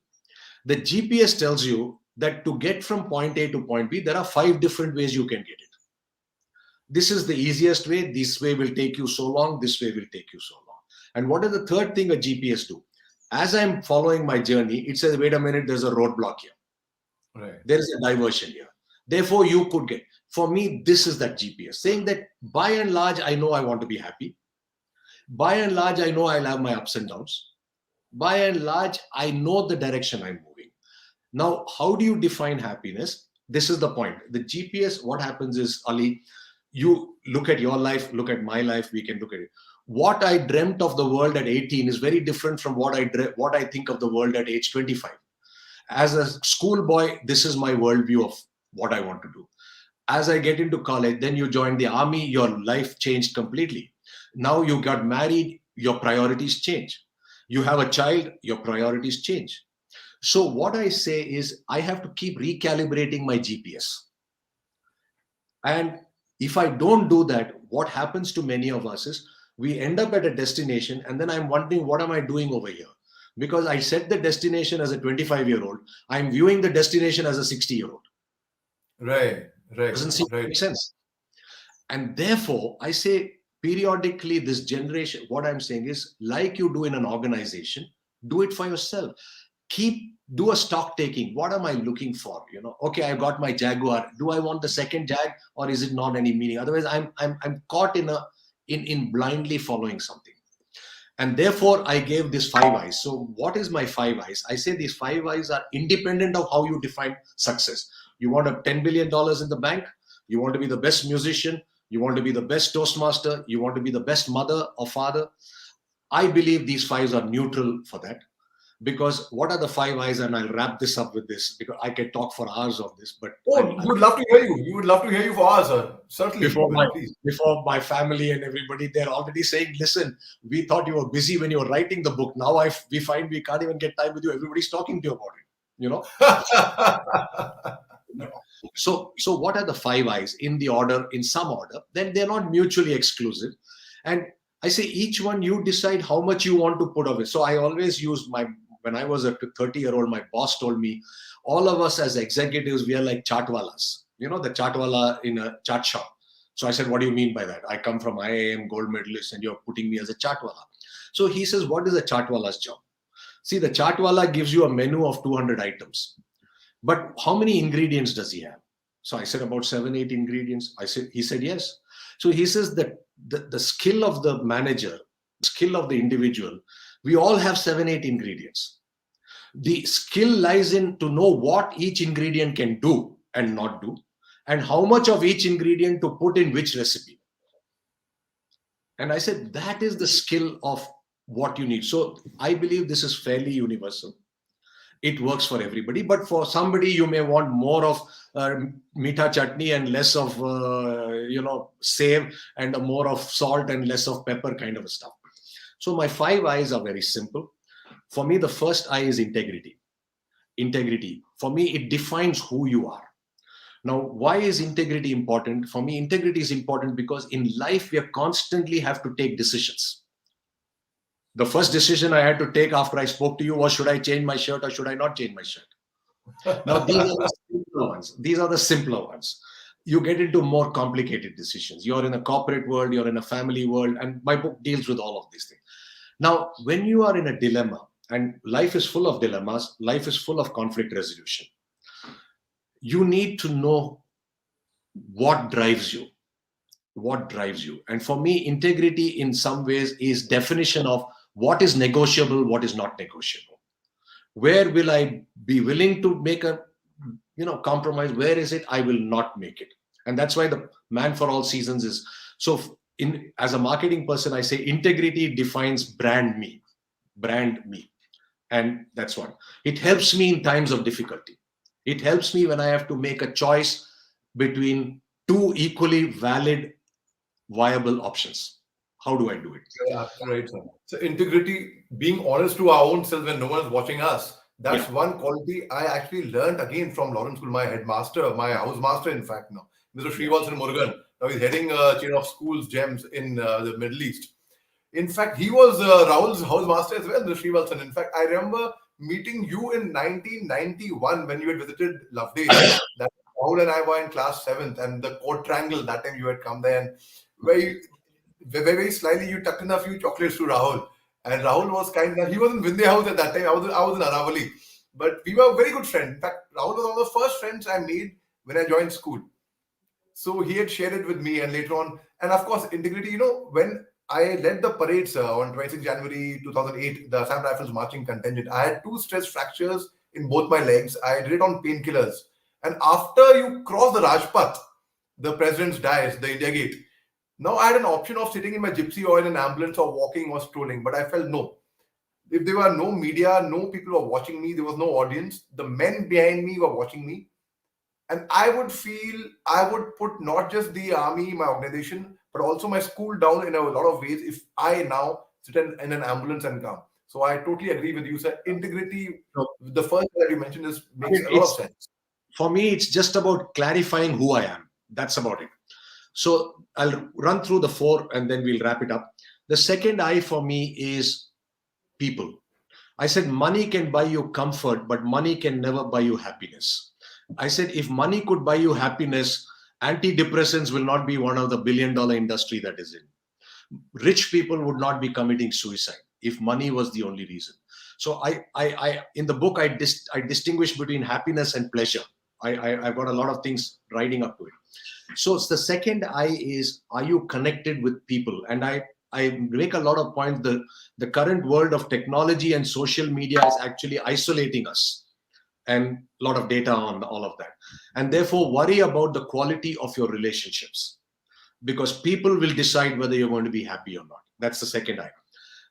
B: The GPS tells you that to get from point A to point B, there are 5 different ways you can get it. This is the easiest way. This way will take you so long. This way will take you so long. And what is the third thing a GPS do? As I'm following my journey, it says, wait a minute, there's a roadblock here.
A: Right.
B: There is a diversion here. Therefore, you could get. For me, this is that GPS, saying that by and large, I know I want to be happy. By and large, I know I'll have my ups and downs. By and large, I know the direction I'm moving. Now, how do you define happiness? This is the point. The GPS, what happens is, Ali, you look at your life, look at my life, we can look at it. What I dreamt of the world at 18 is very different from what I think of the world at age 25. As a schoolboy, this is my worldview of what I want to do. As I get into college, then you join the army, your life changed completely. Now you got married, your priorities change. You have a child, your priorities change. So what I say is, I have to keep recalibrating my GPS. And if I don't do that, what happens to many of us is, we end up at a destination and then I'm wondering, what am I doing over here? Because I set the destination as a 25-year-old. I'm viewing the destination as a 60-year-old.
A: Right.
B: Doesn't seem to make sense. And therefore, I say periodically, this generation, what I'm saying is, like you do in an organization, do it for yourself. Do a stock taking. What am I looking for? Okay, I got my Jaguar. Do I want the second Jag, or is it not any meaning? Otherwise, I'm caught in blindly following something. And therefore, I gave this 5 I's. So what is my 5 I's? I say these 5 I's are independent of how you define success. You want a $10 billion in the bank. You want to be the best musician. You want to be the best Toastmaster. You want to be the best mother or father. I believe these 5's are neutral for that. Because what are the 5 I's? And I'll wrap this up with this, because I can talk for hours of this. But
A: Oh, we would love to hear you. We would love to hear you for hours, sir. Certainly,
B: before my
A: please.
B: before my family and everybody, they're already saying, listen, we thought you were busy when you were writing the book. Now we find we can't even get time with you. Everybody's talking to you about it. So what are the 5 I's in the order, in some order? Then they're not mutually exclusive. And I say each one, you decide how much you want to put of it. So I always use when I was a 30-year-old, my boss told me, all of us as executives, we are like chartwalas. The chartwala in a chart shop. So I said, what do you mean by that? I come from IIM, gold medalist, and you're putting me as a chartwala. So he says, what is a chartwala's job? See, the chartwala gives you a menu of 200 items. But how many ingredients does he have? So I said, about 7-8 ingredients. He said, yes. So he says that the skill of the manager, skill of the individual, we all have 7-8 ingredients. The skill lies in to know what each ingredient can do and not do, and how much of each ingredient to put in which recipe. And I said, that is the skill of what you need. So I believe this is fairly universal. It works for everybody, but for somebody you may want more of meetha chutney and less of save, and more of salt and less of pepper kind of stuff. So my 5 I's are very simple. For me, the first I is integrity. Integrity, for me, it defines who you are. Now, why is integrity important? For me, integrity is important because in life we constantly have to take decisions. The first decision I had to take after I spoke to you was, should I change my shirt or should I not change my shirt? Now, these are the simpler ones. These are the simpler ones. You get into more complicated decisions. You're in a corporate world, you're in a family world, and my book deals with all of these things. Now, when you are in a dilemma, and life is full of dilemmas, life is full of conflict resolution, you need to know what drives you. What drives you? And for me, integrity in some ways is definition of what is negotiable, what is not negotiable. Where will I be willing to make a compromise? Where is it I will not make it? And that's why the man for all seasons is so. As a marketing person, I say integrity defines brand me, and that's one. It helps me in times of difficulty. It helps me when I have to make a choice between two equally valid, viable options. How do I do it?
A: Yeah, right, sir. So integrity, being honest to our own selves when no one is watching us, that's one quality I actually learned again from Lawrence School, my headmaster, my housemaster, in fact, now, Mr. Srivalsan Murugan. Now he's heading a chain of schools, gems in the Middle East. In fact, he was Rahul's housemaster as well, Mr. Srivalsan. In fact, I remember meeting you in 1991 when you had visited Lovedale. That Rahul and I were in class 7th, and the quadrangle, that time you had come there, and very slyly you tucked in a few chocolates to Rahul. And Rahul was kind enough. He was in Vindhya House at that time. I was in Aravali. But we were very good friends. In fact, Rahul was one of the first friends I made when I joined school. So he had shared it with me, and later on, and of course, integrity, when I led the parades on 26 January 2008, the Assam Rifles marching contingent, I had 2 stress fractures in both my legs. I did it on painkillers. And after you cross the Rajpath, the president's dais, the India Gate, now I had an option of sitting in my gypsy or in an ambulance or walking or strolling, but I felt no. If there were no media, no people were watching me, there was no audience, the men behind me were watching me. And I would feel I would put not just the army, my organization, but also my school down in a lot of ways if I now sit in an ambulance and come. So I totally agree with you, sir. Integrity, the first that you mentioned, makes a lot of sense.
B: For me, it's just about clarifying who I am. That's about it. So I'll run through the 4 and then we'll wrap it up. The second I for me is people. I said money can buy you comfort, but money can never buy you happiness. I said if money could buy you happiness, antidepressants will not be one of the billion-dollar industry that is in. Rich people would not be committing suicide if money was the only reason. So I in the book, I distinguish between happiness and pleasure. I've got a lot of things riding up to it. So it's the second I is, are you connected with people? And I make a lot of points. The current world of technology and social media is actually isolating us, and a lot of data on all of that. And therefore worry about the quality of your relationships, because people will decide whether you're going to be happy or not. That's the second I.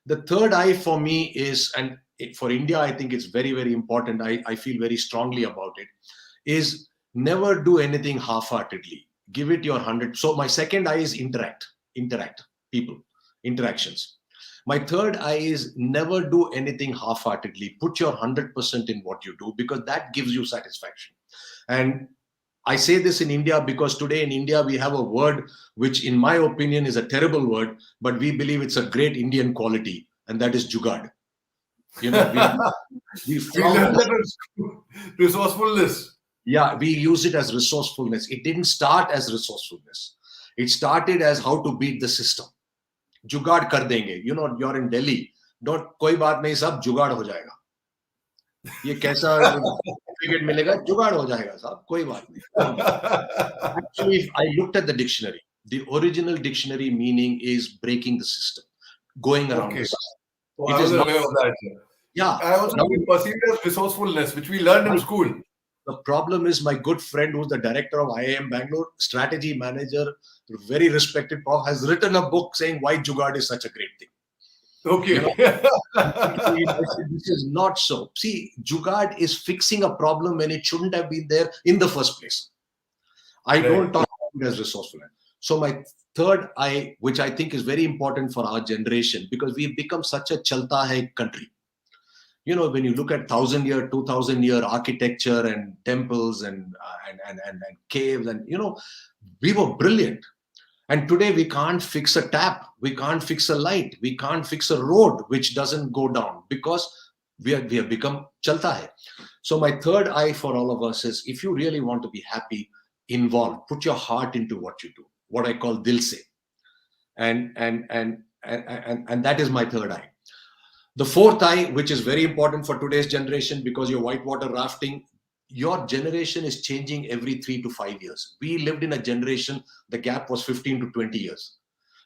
B: The third I for me is, and for India, I think it's very, very important. I feel very strongly about it, is never do anything half-heartedly. Give it your 100. So my second I is interact, people, interactions. My third I is never do anything half-heartedly. Put your 100% in what you do, because that gives you satisfaction. And I say this in India because today in India we have a word which, in my opinion, is a terrible word, but we believe it's a great Indian quality, and that is jugad. You know, we
A: We
B: flout
A: learned
B: this.
A: that in school. Resourcefulness.
B: Yeah, we use it as resourcefulness. It didn't start as resourcefulness. It started as how to beat the system. जुगाड़ कर देंगे. You know, you're in Delhi. Don't, कोई बात नहीं, सब जुगाड़ हो जाएगा. ये कैसा certificate मिलेगा? जुगाड़ हो जाएगा साहब, कोई बात नहीं. Actually, if I looked at the dictionary, the original dictionary meaning is breaking the system, going around
A: Okay.
B: the system.
A: So
B: It
A: I
B: is
A: was
B: not,
A: aware of that.
B: yeah.
A: I also
B: Now,
A: think it perceived as resourcefulness, which we learned in school.
B: the problem is, my good friend who's the director of IIM Bangalore, strategy manager, very respected prof, has written a book saying why Jugaad is such a great thing.
A: Okay.
B: You know, I said, this is not so. See, Jugaad is fixing a problem when it shouldn't have been there in the first place. I don't talk about it as resourcefulness. So my third I, which I think is very important for our generation, because we've become such a chalta hai country. You know, when you look at 1,000-year, 2,000-year architecture and temples and caves, and you know, we were brilliant. And today we can't fix a tap, we can't fix a light, we can't fix a road which doesn't go down, because we have become chalta hai. So my third I for all of us is, if you really want to be happy, involve, put your heart into what you do, what I call dil se. And that is my third I. The fourth I, which is very important for today's generation, because you're whitewater rafting, your generation is changing every 3 to 5 years. We lived in a generation, the gap was 15 to 20 years.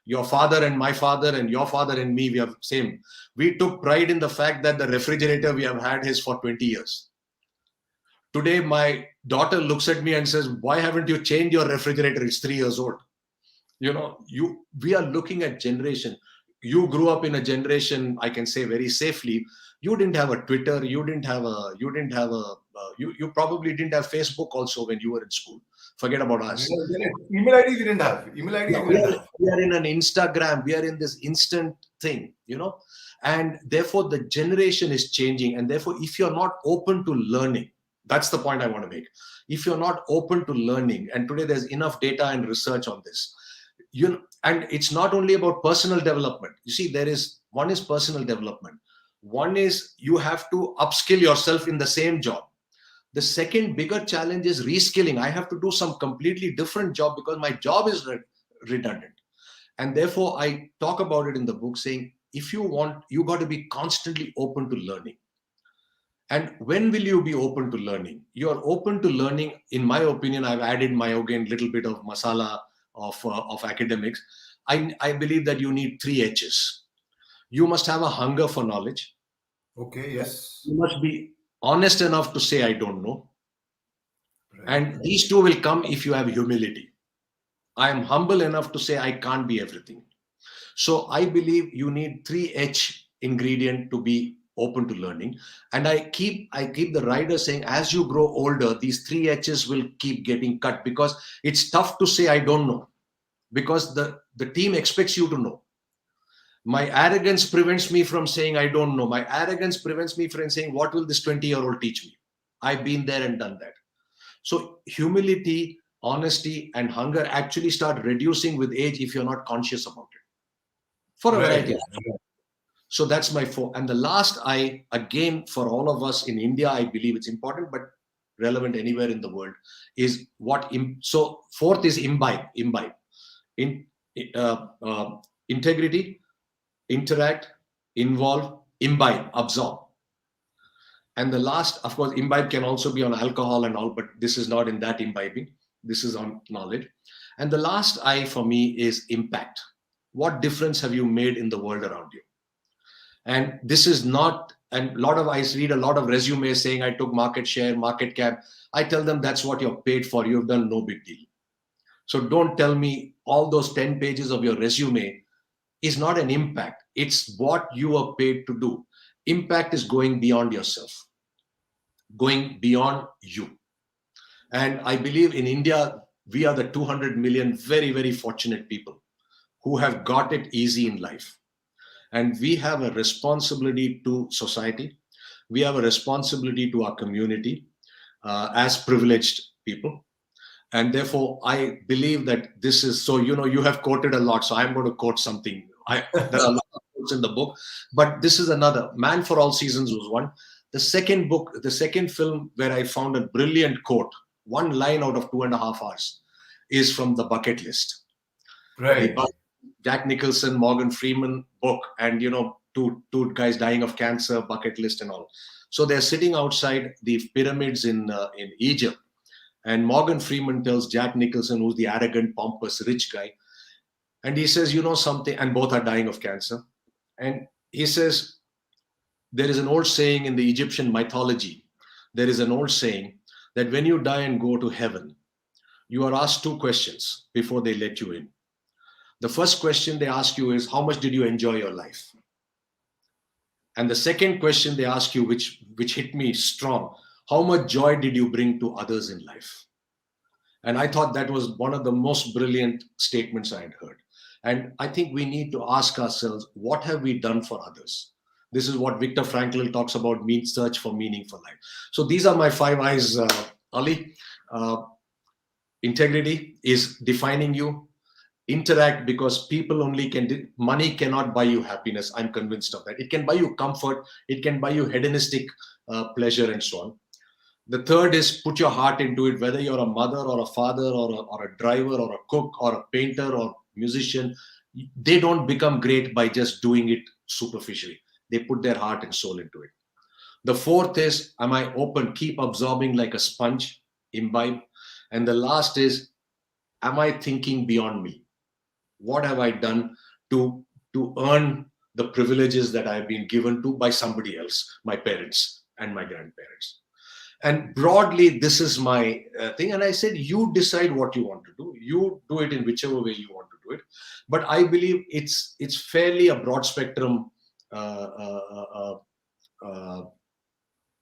B: Your father and my father and your father and me, we are same. We took pride in the fact that the refrigerator we have had is for 20 years. Today, my daughter looks at me and says, why haven't you changed your refrigerator? It's 3 years old. You know, we are looking at generation. You grew up in a generation, I can say very safely, you didn't have a Twitter, you probably didn't have Facebook also when you were in school. Forget about us.
A: Email IDs we didn't have. Email IDs we didn't have.
B: We are in an Instagram, we are in this instant thing, you know, and therefore the generation is changing. And therefore, if you're not open to learning, that's the point I want to make. If you're not open to learning, and today there's enough data and research on this, and it's not only about personal development. You see, one is personal development. One is you have to upskill yourself in the same job. The second bigger challenge is reskilling. I have to do some completely different job because my job is redundant. And therefore, I talk about it in the book saying, if you want, you got to be constantly open to learning. And when will you be open to learning? You're open to learning, in my opinion. I've added my again little bit of masala of academics. I believe that you need 3 H's. You must have a hunger for knowledge.
A: Okay, yes.
B: You must be honest enough to say, I don't know.
A: Right.
B: And these two will come if you have humility. I am humble enough to say I can't be everything. So I believe you need 3 H ingredient to be open to learning. And I keep the writer saying, as you grow older, these 3 H's will keep getting cut, because it's tough to say I don't know, because the team expects you to know. My arrogance prevents me from saying I don't know. My arrogance prevents me from saying, what will this 20-year-old teach me? I've been there and done that. So humility, honesty, and hunger actually start reducing with age if you're not conscious about it, for a variety of reasons. So that's my fourth. And the last I, again, for all of us in India, I believe it's important, but relevant anywhere in the world, is so fourth is imbibe. Integrity, interact, involve, imbibe, absorb. And the last, of course, imbibe can also be on alcohol and all, but this is not in that imbibing. This is on knowledge. And the last I for me is impact. What difference have you made in the world around you? And this is not, and I read a lot of resumes saying I took market share, market cap. I tell them that's what you're paid for. You've done no big deal. So don't tell me all those 10 pages of your resume is not an impact. It's what you are paid to do. Impact is going beyond yourself, going beyond you. And I believe in India, we are the 200 million very, very fortunate people who have got it easy in life. And we have a responsibility to society. We have a responsibility to our community as privileged people. And therefore, I believe that this is so, you have quoted a lot. So I'm going to quote something. There are a lot of quotes in the book, but this is another. Man for All Seasons was one. The second film where I found a brilliant quote, one line out of 2.5 hours, is from The Bucket List. The
A: Right.
B: Jack Nicholson, Morgan Freeman book, and two guys dying of cancer, bucket list, and all. So they're sitting outside the pyramids in Egypt, and Morgan Freeman tells Jack Nicholson, who's the arrogant, pompous, rich guy, and he says, something, and both are dying of cancer, and he says, there is an old saying in the Egyptian mythology. There is an old saying that when you die and go to heaven, you are asked two questions before they let you in. The first question they ask you is, how much did you enjoy your life? And the second question they ask you, which hit me strong, how much joy did you bring to others in life? And I thought that was one of the most brilliant statements I had heard. And I think we need to ask ourselves, what have we done for others? This is what Viktor Frankl talks about, search for meaning for life. So these are my 5 eyes, Ali. Integrity is defining you. Interact, because people only money cannot buy you happiness. I'm convinced of that. It can buy you comfort. It can buy you hedonistic pleasure and so on. The third is put your heart into it, whether you're a mother or a father or a driver or a cook or a painter or musician. They don't become great by just doing it superficially. They put their heart and soul into it. The fourth is, am I open? Keep absorbing like a sponge, imbibe. And the last is, am I thinking beyond me? What have I done to earn the privileges that I've been given to by somebody else, my parents and my grandparents? And broadly, this is my thing. And I said, you decide what you want to do. You do it in whichever way you want to do it. But I believe it's fairly a broad spectrum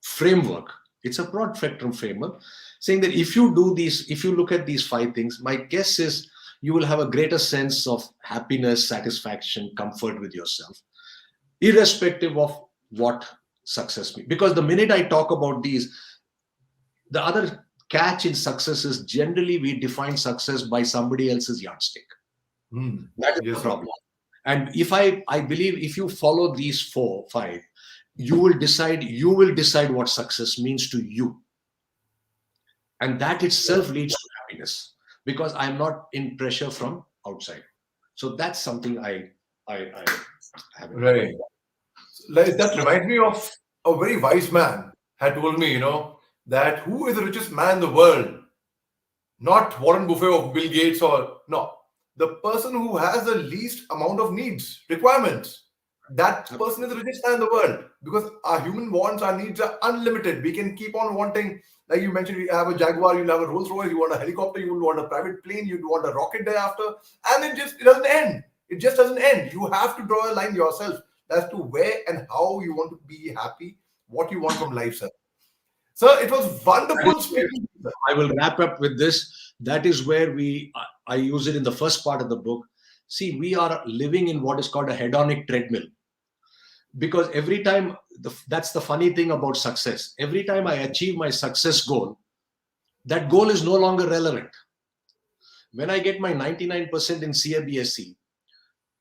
B: framework. It's a broad spectrum framework saying that if you look at these 5 things, my guess is you will have a greater sense of happiness, satisfaction, comfort with yourself, irrespective of what success means. Because the minute I talk about these, the other catch in success is generally we define success by somebody else's yardstick. That is
A: Yes,
B: the problem. And if I believe if you follow these 4, 5, you will decide what success means to you. And that itself leads to happiness, because I'm not in pressure from outside. So that's something I have.
A: Right. Like, that reminds me of a very wise man had told me, that who is the richest man in the world? Not Warren Buffett or Bill Gates, or no, the person who has the least amount of needs, requirements. That person is the richest man in the world, because our human wants, our needs are unlimited. We can keep on wanting, like you mentioned, you have a Jaguar, you'll have a Rolls Royce, you want a helicopter, you will want a private plane, you'd want a rocket thereafter, and it doesn't end. It just doesn't end. You have to draw a line yourself as to where and how you want to be happy, what you want from life, sir. Sir, it was wonderful speaking to you.
B: I will wrap up with this. That is where I use it in the first part of the book. See, we are living in what is called a hedonic treadmill. Because every time, that's the funny thing about success. Every time I achieve my success goal, that goal is no longer relevant. When I get my 99% in CABSC,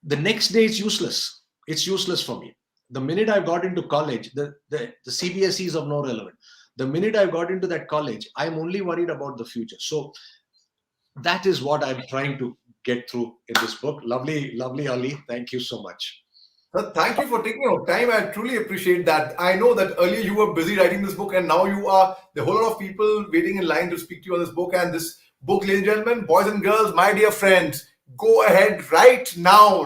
B: the next day it's useless. It's useless for me. The minute I got into college, the CBSE is of no relevance. The minute I got into that college, I'm only worried about the future. So that is what I'm trying to get through in this book. Lovely, lovely, Ali. Thank you so much.
A: Sir, thank you for taking your time. I truly appreciate that. I know that earlier you were busy writing this book, and now you are the whole lot of people waiting in line to speak to you on this book. And this book, ladies and gentlemen, boys and girls, my dear friends, go ahead right now,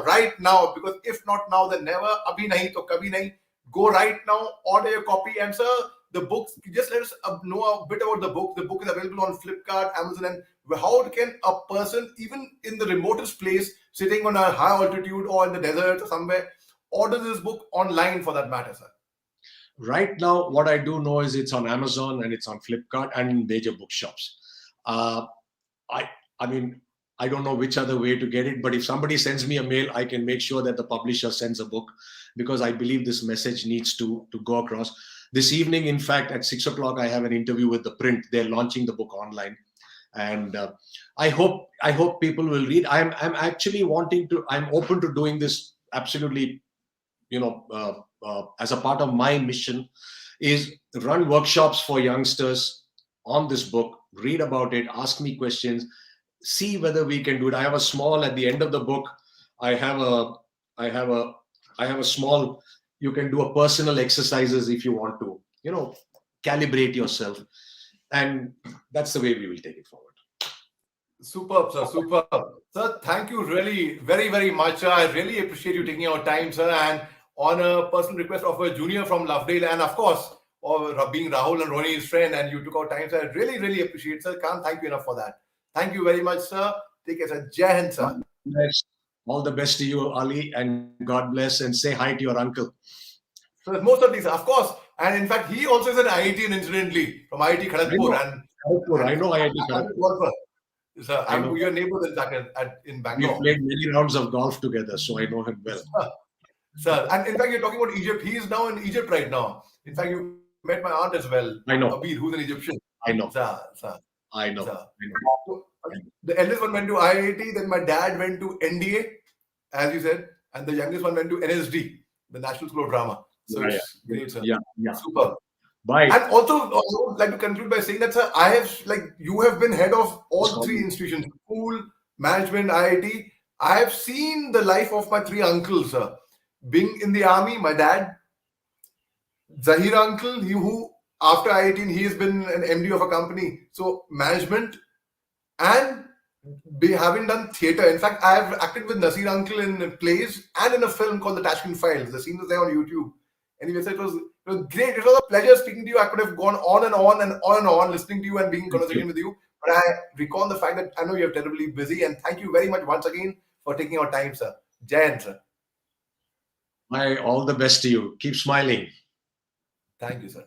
A: because if not now, then never. Abhi nahi to kabhi nahi. Go right now, order your copy, and sir, the books. Just let us know a bit about the book. The book is available on Flipkart, Amazon, and how can a person, even in the remotest place, sitting on a high altitude or in the desert or somewhere, order this book online for that matter, sir?
B: Right now, what I do know is it's on Amazon and it's on Flipkart and major bookshops. Uh, I I mean, I don't know which other way to get it, but if somebody sends me a mail, I can make sure that the publisher sends a book, because I believe this message needs to go across. This evening, in fact, at 6 o'clock, I have an interview with the print. They're launching the book online, and I hope people will read. I'm actually wanting to. I'm open to doing this absolutely, as a part of my mission, is run workshops for youngsters on this book, read about it, ask me questions, see whether we can do it. I have a small, at the end of the book, I have a, I have a, I have a small, you can do a personal exercises if you want to, calibrate yourself. And that's the way we will take it forward.
A: Superb, sir. Superb. Sir, thank you really very, very much, sir. I really appreciate you taking your time, sir. And on a personal request of a junior from Lovedale, and of course, of being Rahul and Ronnie's friend, and you took our time, sir. I really, really appreciate it, sir. Can't thank you enough for that. Thank you very much, sir. Take care, sir. Jai Hind, sir.
B: Yes. All the best to you, Ali, and God bless, and say hi to your uncle.
A: So most of these, of course. And in fact, he also is an IIT, incidentally, from IIT Kharagpur.
B: I know IIT Kharagpur.
A: Sir, I'm your neighbor in fact in Bangalore.
B: We played many rounds of golf together, so I know him well.
A: Sir, and in fact, you're talking about Egypt. He is now in Egypt right now. In fact, you met my aunt as well.
B: I know.
A: Abir, who's an Egyptian.
B: I know.
A: Sir.
B: I know.
A: Sir. So, the eldest one went to IIT, then my dad went to NDA, as you said, and the youngest one went to NSD, the National School of Drama. So it's great, sir.
B: Yeah.
A: Super.
B: Bye.
A: And also, I would like to conclude by saying that, sir, you have been head of all three institutions, school, management, IIT. I have seen the life of my three uncles, sir. Being in the army, my dad, Zahir uncle, who after IIT, he has been an MD of a company. So management and having done theatre. In fact, I have acted with Nasir uncle in plays and in a film called The Tashkent Files. The scene is there on YouTube. Anyway, so it was great. It was a pleasure speaking to you. I could have gone on and on and on and on listening to you and being in conversation with you. But I recall the fact that I know you're terribly busy, and thank you very much once again for taking your time, sir. Jai Hind, sir.
B: All the best to you. Keep smiling.
A: Thank you, sir.